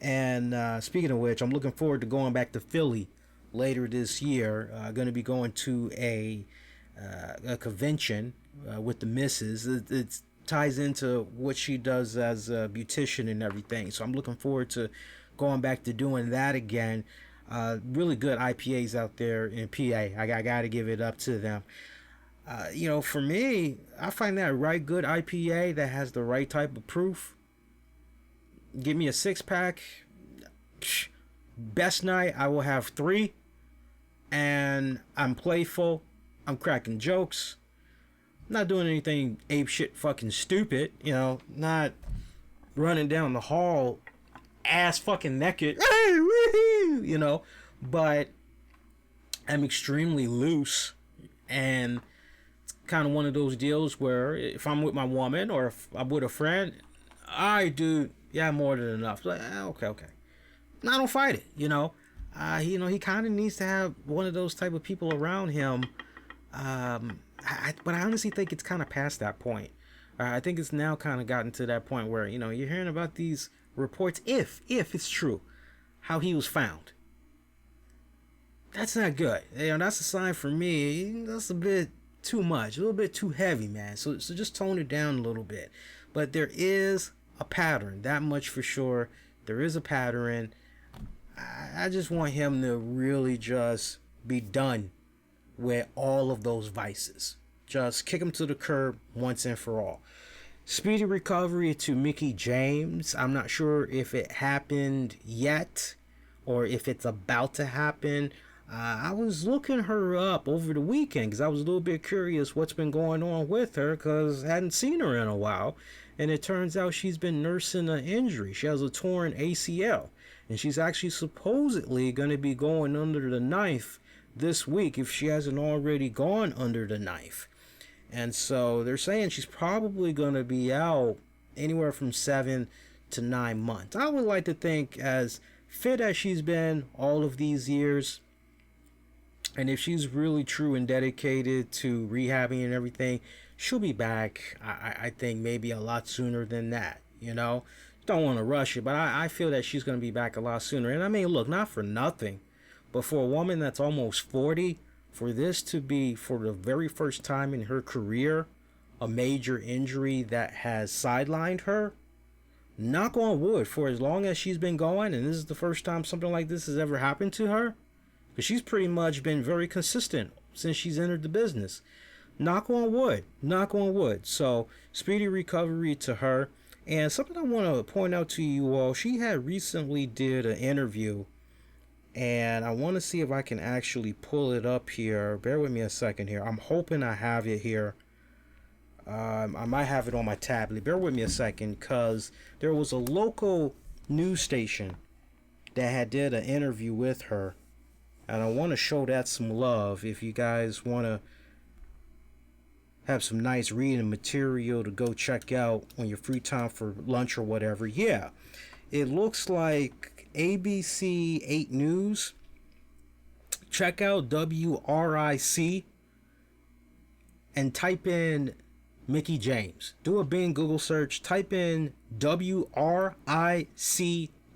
and speaking of which, I'm looking forward to going back to Philly later this year. Going to be going to a convention with the missus. It ties into what she does as a beautician and everything, so I'm looking forward to going back to doing that again. Really good IPAs out there in PA. I gotta give it up to them. You know, for me, I find that right good IPA that has the right type of proof. Give me a 6-pack. Best night, I will have 3. And I'm playful. I'm cracking jokes. Not doing anything ape shit fucking stupid. You know, not running down the hall ass fucking naked. You know, but I'm extremely loose, and kind of one of those deals where if I'm with my woman or if I'm with a friend, I do, yeah, more than enough. Like, okay. No, I don't fight it, you know. You know, he kind of needs to have one of those type of people around him. But I honestly think it's kind of past that point. I think it's now kind of gotten to that point where, you know, you're hearing about these reports, if it's true, how he was found. That's not good. You know, that's a sign for me. That's a bit too much, a little bit too heavy, man. So just tone it down a little bit. But there is a pattern, that much for sure. There is a pattern. I just want him to really just be done with all of those vices. Just kick him to the curb once and for all. Speedy recovery to Mickie James. I'm not sure if it happened yet or if it's about to happen. I was looking her up over the weekend because I was a little bit curious what's been going on with her, because I hadn't seen her in a while. And it turns out she's been nursing an injury. She has a torn ACL. And she's actually supposedly going to be going under the knife this week if she hasn't already gone under the knife. And so they're saying she's probably going to be out anywhere from 7 to 9 months. I would like to think, as fit as she's been all of these years, and if she's really true and dedicated to rehabbing and everything, she'll be back, I think, maybe a lot sooner than that, you know? Don't want to rush it, but I feel that she's going to be back a lot sooner. And I mean, look, not for nothing, but for a woman that's almost 40, for this to be, for the very first time in her career, a major injury that has sidelined her, knock on wood, for as long as she's been going, and this is the first time something like this has ever happened to her, because she's pretty much been very consistent since she's entered the business. Knock on wood. Knock on wood. So, speedy recovery to her. And something I want to point out to you all, she had recently did an interview, and I want to see if I can actually pull it up here. Bear with me a second here. I'm hoping I have it here. I might have it on my tablet. Bear with me a second, because there was a local news station that had did an interview with her, and I want to show that some love. If you guys want to have some nice reading material to go check out on your free time for lunch or whatever, yeah, it looks like ABC 8 News. Check out WRIC and type in Mickie James. Do a Bing Google search, type in WRIC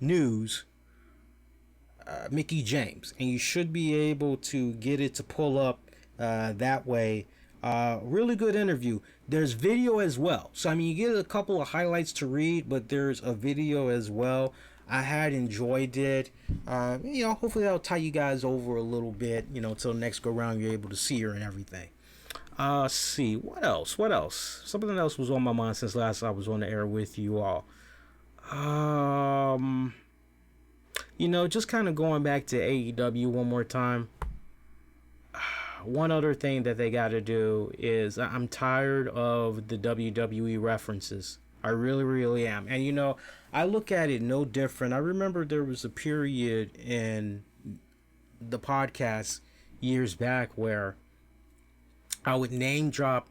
News, Mickie James, and you should be able to get it to pull up that way. Really good interview. There's video as well. So, I mean, you get a couple of highlights to read, but there's a video as well. I had enjoyed it. Hopefully that'll tie you guys over a little bit, till next go round you're able to see her and everything. See, what else? Something else was on my mind since last I was on the air with you all. Just kind of going back to AEW one more time. One other thing that they got to do is, I'm tired of the WWE references. I really, really am. And, I look at it no different. I remember there was a period in the podcast years back where I would name drop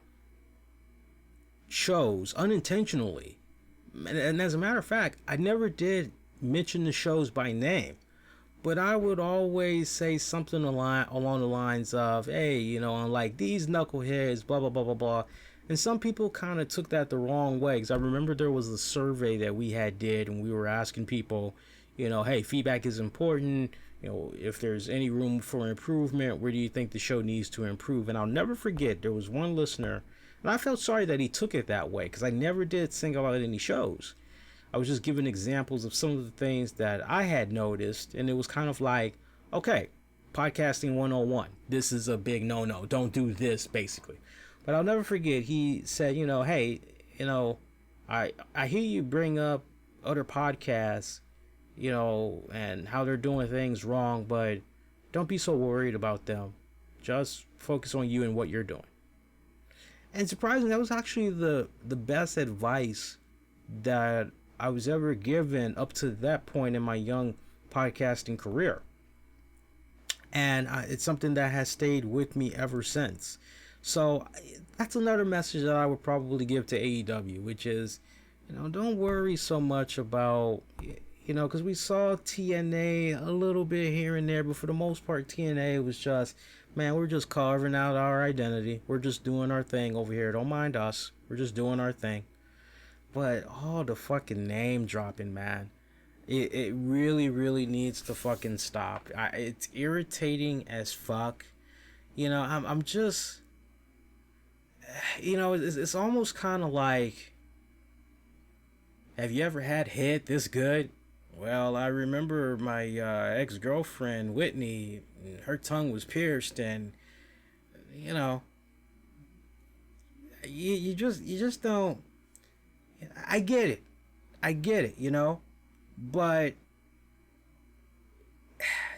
shows unintentionally. And as a matter of fact, I never did mention the shows by name. But I would always say something along the lines of, hey, unlike these knuckleheads, blah, blah, blah, blah, blah. And some people kind of took that the wrong way. Because I remember there was a survey that we had did, and we were asking people, hey, feedback is important. If there's any room for improvement, where do you think the show needs to improve? And I'll never forget, there was one listener, and I felt sorry that he took it that way, because I never did single out any shows. I was just giving examples of some of the things that I had noticed, and it was kind of like, okay, podcasting 101. This is a big no-no. Don't do this, basically. But I'll never forget, he said, hey, I hear you bring up other podcasts, and how they're doing things wrong, but don't be so worried about them. Just focus on you and what you're doing. And surprisingly, that was actually the best advice that I was ever given up to that point in my young podcasting career. And it's something that has stayed with me ever since. So that's another message that I would probably give to AEW, which is, don't worry so much about, because we saw TNA a little bit here and there, but for the most part, TNA was just, man, we're just carving out our identity. We're just doing our thing over here. Don't mind us. We're just doing our thing. But all the fucking name dropping, man, it really, really needs to fucking stop. It's irritating as fuck. I'm just, it's almost kind of like, have you ever had head this good? Well, I remember my ex-girlfriend Whitney, her tongue was pierced, and you just don't. I get it, but,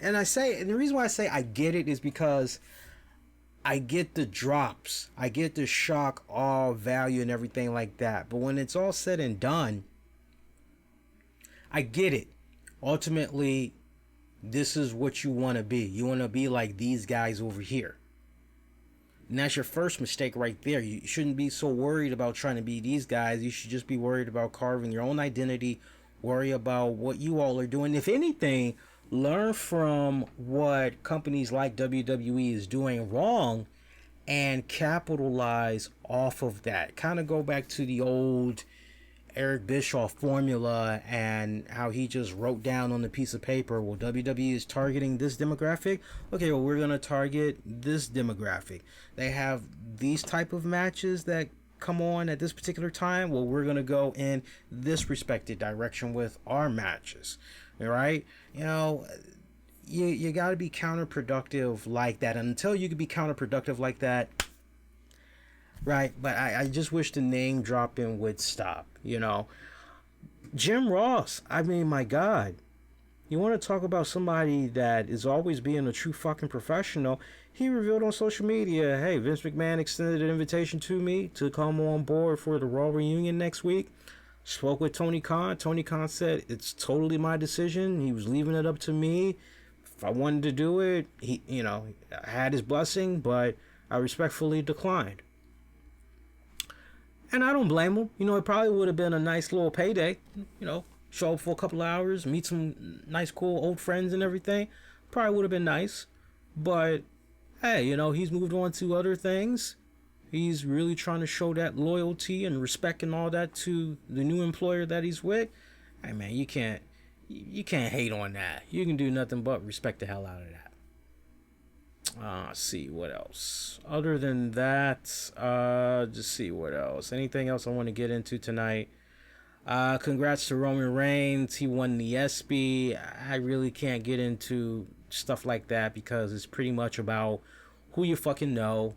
and the reason why I say I get it is because I get the drops, I get the shock, awe, value, and everything like that. But when it's all said and done, I get it. Ultimately, this is what you want to be. You want to be like these guys over here. And that's your first mistake right there. You shouldn't be so worried about trying to be these guys. You should just be worried about carving your own identity worry about what you all are doing. If anything, learn from what companies like WWE is doing wrong and capitalize off of that. Kind of go back to the old Eric Bischoff formula and how he just wrote down on the piece of paper, well, WWE is targeting this demographic. Okay, well, we're going to target this demographic. They have these type of matches that come on at this particular time. Well, we're going to go in this respected direction with our matches. All right? You know, you got to be counterproductive like that. And until you can be counterproductive like that, right? But I just wish the name dropping would stop, you know. Jim Ross, I mean, my God. You want to talk about somebody that is always being a true fucking professional. He revealed on social media, hey, Vince McMahon extended an invitation to me to come on board for the Raw reunion next week. Spoke with Tony Khan. Tony Khan said, it's totally my decision. He was leaving it up to me. If I wanted to do it, he, you know, I had his blessing, but I respectfully declined. And I don't blame him. You know, it probably would have been a nice little payday. You know, show up for a couple of hours, meet some nice, cool old friends and everything. Probably would have been nice. But, hey, you know, he's moved on to other things. He's really trying to show that loyalty and respect and all that to the new employer that he's with. Hey, man, you can't hate on that. You can do nothing but respect the hell out of that. See what else. Other than that, just see what else. Anything else I want to get into tonight? Congrats to Roman Reigns. He won the ESPY. I really can't get into stuff like that because it's pretty much about who you fucking know,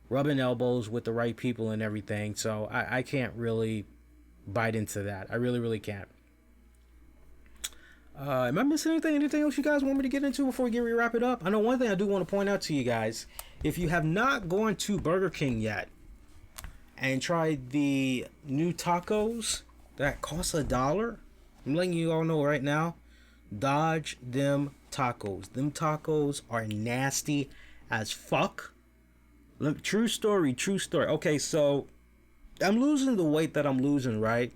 rubbing elbows with the right people and everything. So I can't really bite into that. I really, really can't. Am I missing anything? Anything else you guys want me to get into before we wrap it up? I know one thing I do want to point out to you guys. If you have not gone to Burger King yet and tried the new tacos that cost $1, I'm letting you all know right now, dodge them tacos. Them tacos are nasty as fuck. True story. Okay, so I'm losing the weight that I'm losing, right?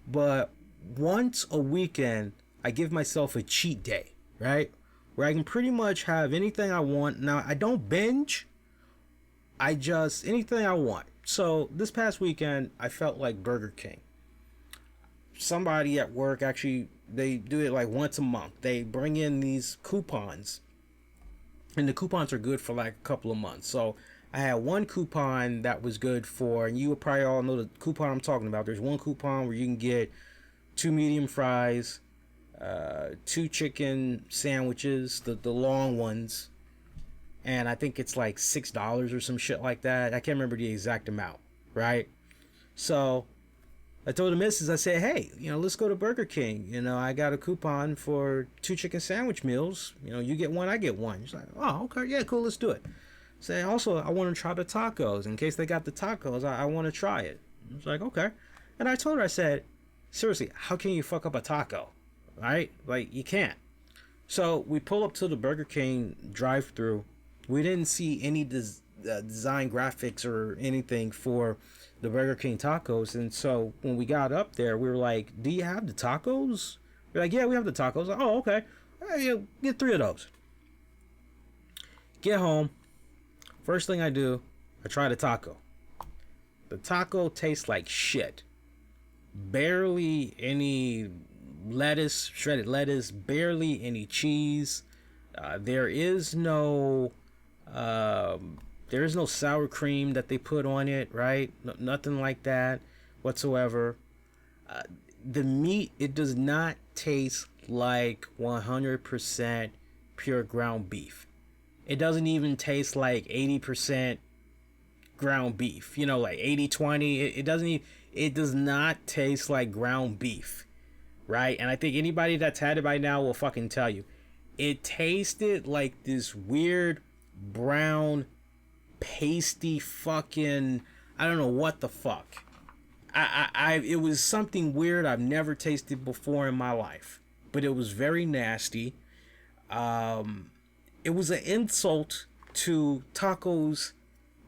But once a weekend, I give myself a cheat day, right? Where I can pretty much have anything I want. Now, I don't binge. I just, anything I want. So, this past weekend, I felt like Burger King. Somebody at work, actually, they do it like once a month. They bring in these coupons. And the coupons are good for like a couple of months. So, I had one coupon that was good for, and you would probably all know the coupon I'm talking about. There's one coupon where you can get 2 medium fries, 2 chicken sandwiches, the long ones, and I think it's like $6 or some shit like that. I can't remember the exact amount, right? So I told the missus, I said, hey, you know, let's go to Burger King. You know, I got a coupon for 2 chicken sandwich meals. You know, you get one, I get one. She's like, oh, okay, yeah, cool, let's do it. Say, also, I want to try the tacos. In case they got the tacos, I want to try it. I was like, okay. And I told her, I said, seriously, how can you fuck up a taco? Right? Like, you can't. So we pull up to the Burger King drive-thru. We didn't see any design graphics or anything for the Burger King tacos. And so when we got up there, we were like, do you have the tacos? We're like, yeah, we have the tacos. Like, oh, okay. Yeah, get 3 of those. Get home. First thing I do, I try the taco. The taco tastes like shit. Barely any lettuce, shredded lettuce, barely any cheese. There is no sour cream that they put on it, right? Nothing like that whatsoever. The meat, it does not taste like 100% pure ground beef. It doesn't even taste like 80% ground beef, you know, like 80-20. It does not taste like ground beef, right? And I think anybody that's had it by now will fucking tell you. It tasted like this weird brown pasty fucking, I don't know what the fuck. It was something weird I've never tasted before in my life, but it was very nasty. It was an insult to tacos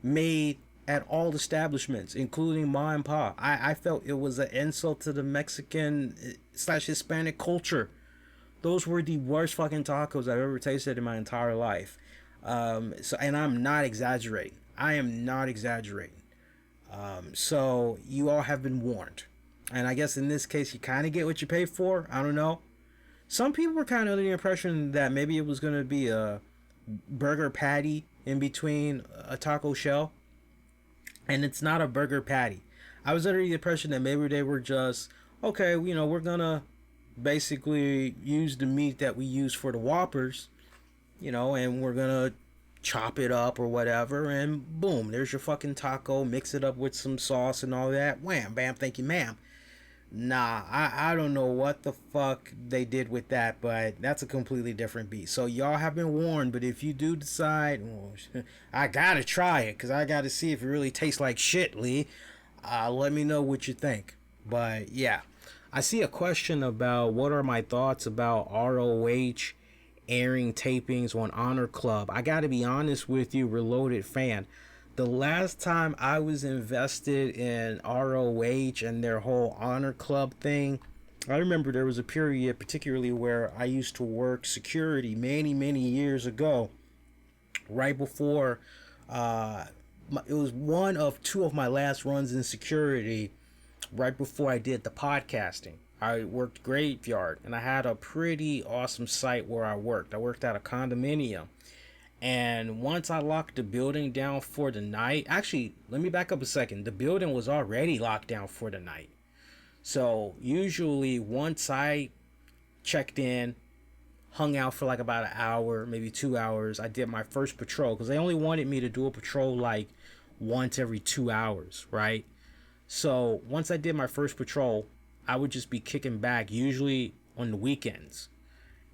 made at all establishments, including Ma and Pa. I felt it was an insult to the Mexican / Hispanic culture. Those were the worst fucking tacos I've ever tasted in my entire life. And I'm not exaggerating. I am not exaggerating. So you all have been warned. And I guess in this case, you kind of get what you pay for. I don't know. Some people were kind of under the impression that maybe it was going to be a burger patty in between a taco shell. And it's not a burger patty. I was under the impression that maybe they were just, okay, you know, we're going to basically use the meat that we use for the Whoppers, you know, and we're going to chop it up or whatever. And boom, there's your fucking taco. Mix it up with some sauce and all that. Wham, bam, thank you, ma'am. Nah, I don't know what the fuck they did with that, but that's a completely different beast. So y'all have been warned, but if you do decide, well, I gotta try it, because I gotta see if it really tastes like shit, Lee, let me know what you think. But yeah, I see a question about what are my thoughts about ROH airing tapings on Honor Club. I gotta be honest with you, Reloaded fan. The last time I was invested in ROH and their whole Honor Club thing, I remember there was a period, particularly where I used to work security many years ago, right before, it was one of two of my last runs in security, right before I did the podcasting. I worked graveyard, and I had a pretty awesome site where I worked. I worked at a condominium. And once I locked the building down for the night, actually, let me back up a second. The building was already locked down for the night. So usually once I checked in, hung out for like about an hour, maybe 2 hours, I did my first patrol, because they only wanted me to do a patrol like once every 2 hours, right? So once I did my first patrol, I would just be kicking back, usually on the weekends.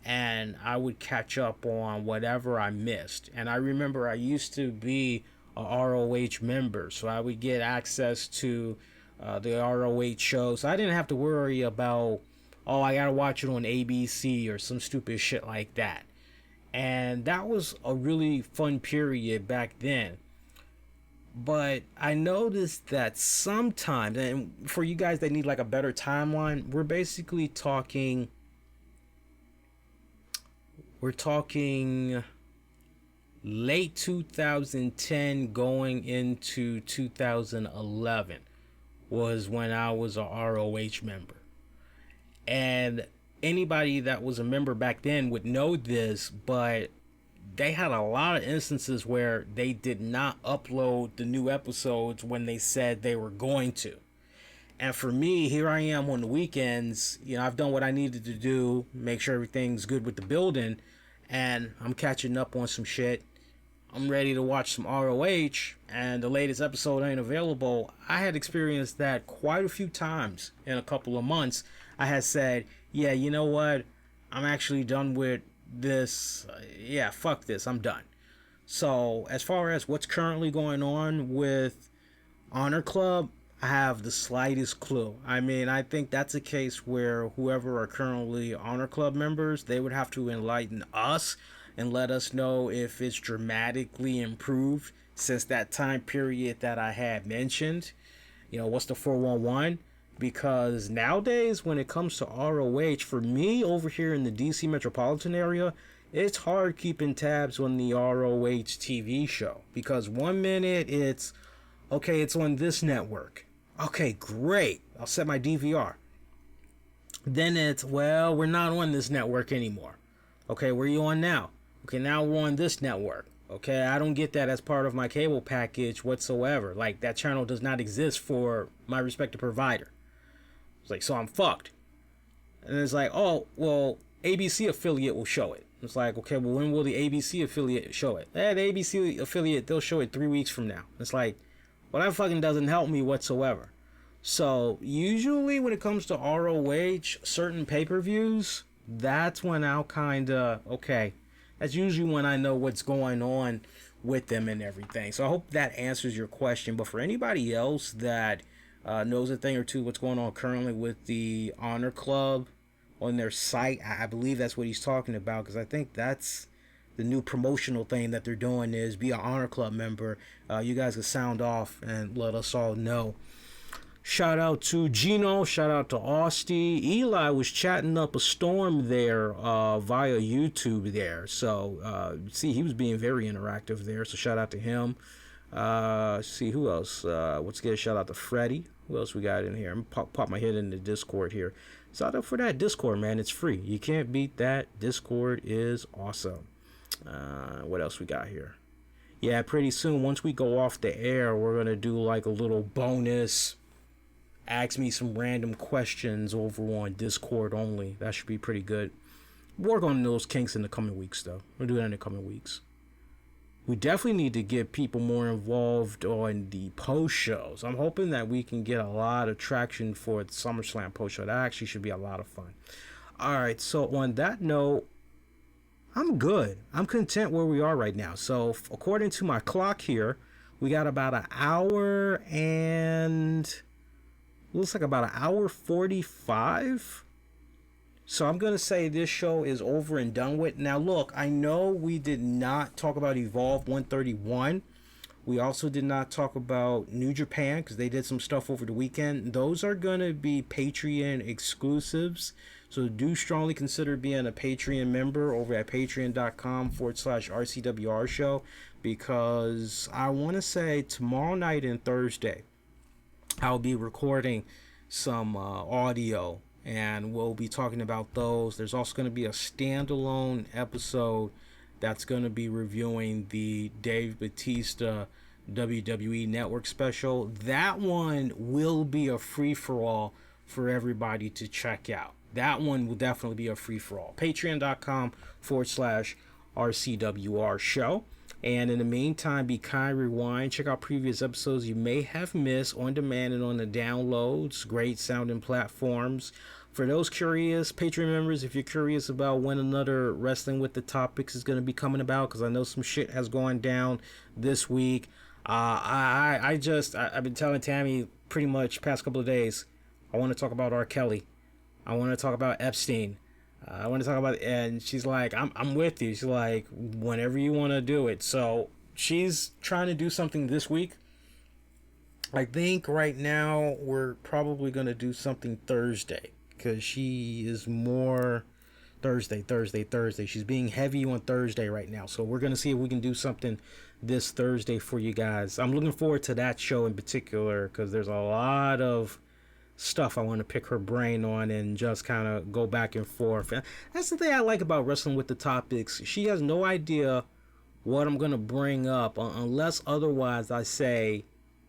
And I would catch up on whatever I missed. And I remember I used to be a ROH member, so I would get access to the ROH show. So I didn't have to worry about, oh, I gotta watch it on ABC or some stupid shit like that. And that was a really fun period back then. But I noticed that sometimes, and for you guys that need like a better timeline, we're basically talking late 2010 going into 2011 was when I was a ROH member. And anybody that was a member back then would know this, but they had a lot of instances where they did not upload the new episodes when they said they were going to. And for me, here I am on the weekends, you know, I've done what I needed to do, make sure everything's good with the building, and I'm catching up on some shit. I'm ready to watch some ROH, and the latest episode ain't available. I had experienced that quite a few times in a couple of months. I had said, yeah, you know what? I'm actually done with this. Yeah, fuck this. I'm done. So as far as what's currently going on with Honor Club, I have the slightest clue. I mean, I think that's a case where whoever are currently Honor Club members, they would have to enlighten us and let us know if it's dramatically improved since that time period that I had mentioned. You know, what's the 411? Because nowadays, when it comes to ROH, for me over here in the DC metropolitan area, it's hard keeping tabs on the ROH TV show. Because 1 minute it's, okay, it's on this network. Okay, great. I'll set my DVR. Then it's, well, we're not on this network anymore. Okay, where are you on now? Okay, now we're on this network. Okay, I don't get that as part of my cable package whatsoever. Like, that channel does not exist for my respective provider. It's like, so I'm fucked. And it's like, oh, well, ABC affiliate will show it. It's like, okay, well, when will the ABC affiliate show it? The ABC affiliate, they'll show it 3 weeks from now. It's like, well, that fucking doesn't help me whatsoever. So usually when it comes to ROH, certain pay-per-views, that's when I'll kind of, okay, that's usually when I know what's going on with them and everything. So I hope that answers your question. But for anybody else that knows a thing or two what's going on currently with the Honor Club on their site, I believe that's what he's talking about, because I think that's the new promotional thing that they're doing is be an Honor Club member. You guys can sound off and let us all know. Shout out to Gino. Shout out to Austin. Eli was chatting up a storm there via YouTube there. So, see, he was being very interactive there. So, shout out to him. See, who else? Let's get a shout out to Freddie. Who else we got in here? I'm pop my head in the Discord here. Shout out for that Discord, man. It's free. You can't beat that. Discord is awesome. What else we got here? Yeah, pretty soon, once we go off the air, we're going to do like a little bonus. Ask me some random questions over on Discord only. That should be pretty good. Work on those kinks in the coming weeks, though. We'll do that in the coming weeks. We definitely need to get people more involved on the post shows. I'm hoping that we can get a lot of traction for the SummerSlam post show. That actually should be a lot of fun. All right, so on that note, I'm good. I'm content where we are right now. So according to my clock here, we got about an hour and looks like about an hour 45. So I'm going to say this show is over and done with. Now, look, I know we did not talk about Evolve 131. We also did not talk about New Japan because they did some stuff over the weekend. Those are going to be Patreon exclusives. So do strongly consider being a Patreon member over at patreon.com/RCWR Show, because I want to say tomorrow night and Thursday, I'll be recording some audio. And we'll be talking about those. There's also going to be a standalone episode that's going to be reviewing the Dave Bautista WWE Network special. That one will be a free-for-all for everybody to check out. That one will definitely be a free-for-all. Patreon.com/RCWR Show. And in the meantime, be kind, rewind, check out previous episodes you may have missed on demand and on the downloads. Great sounding platforms. For those curious, Patreon members, if you're curious about when another Wrestling with the Topics is going to be coming about, because I know some shit has gone down this week. I've been telling Tammy pretty much past couple of days, I want to talk about R. Kelly. I want to talk about Epstein. I want to talk about, and she's like, I'm with you. She's like, whenever you want to do it. So she's trying to do something this week. I think right now we're probably going to do something Thursday, because she is more Thursday. She's being heavy on Thursday right now. So we're going to see if we can do something this Thursday for you guys. I'm looking forward to that show in particular, because there's a lot of stuff I want to pick her brain on and just kind of go back and forth. And that's the thing I like about Wrestling with the Topics. She has no idea what I'm going to bring up unless otherwise I say,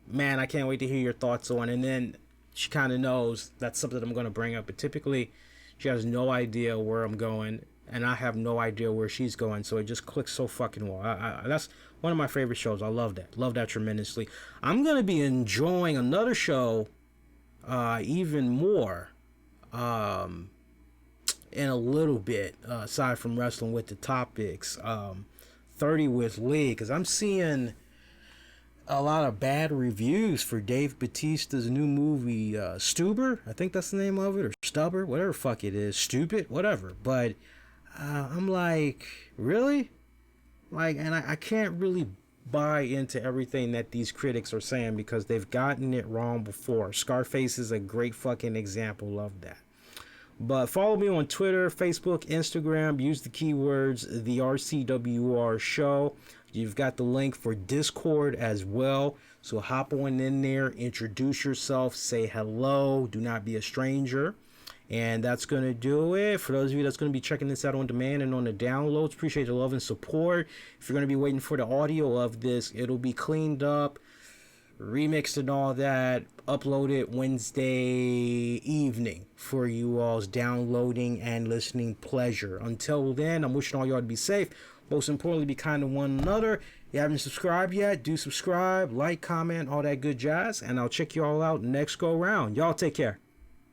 man, I can't wait to hear your thoughts on. And then she kind of knows that's something I'm going to bring up. But typically, she has no idea where I'm going, and I have no idea where she's going. So it just clicks so fucking well. That's one of my favorite shows. I love that. Love that tremendously. I'm going to be enjoying another show even more in a little bit, aside from Wrestling with the Topics, 30 with Lee, because I'm seeing a lot of bad reviews for Dave Bautista's new movie, Stuber. I think that's the name of it, or Stubber, whatever the fuck it is, Stupid, whatever. But I'm like, really? Like, and I can't really buy into everything that these critics are saying, because they've gotten it wrong before. Scarface is a great fucking example of that. But follow me on Twitter, Facebook, Instagram. Use the keywords the RCWR Show. You've got the link for Discord as well. So hop on in there, introduce yourself, say hello, do not be a stranger. And that's going to do it. For those of you that's going to be checking this out on demand and on the downloads, appreciate the love and support. If you're going to be waiting for the audio of this, it'll be cleaned up, remixed and all that, uploaded Wednesday evening for you all's downloading and listening pleasure. Until then, I'm wishing all y'all to be safe. Most importantly, be kind to one another. If you haven't subscribed yet, do subscribe, like, comment, all that good jazz. And I'll check you all out next go round. Y'all take care.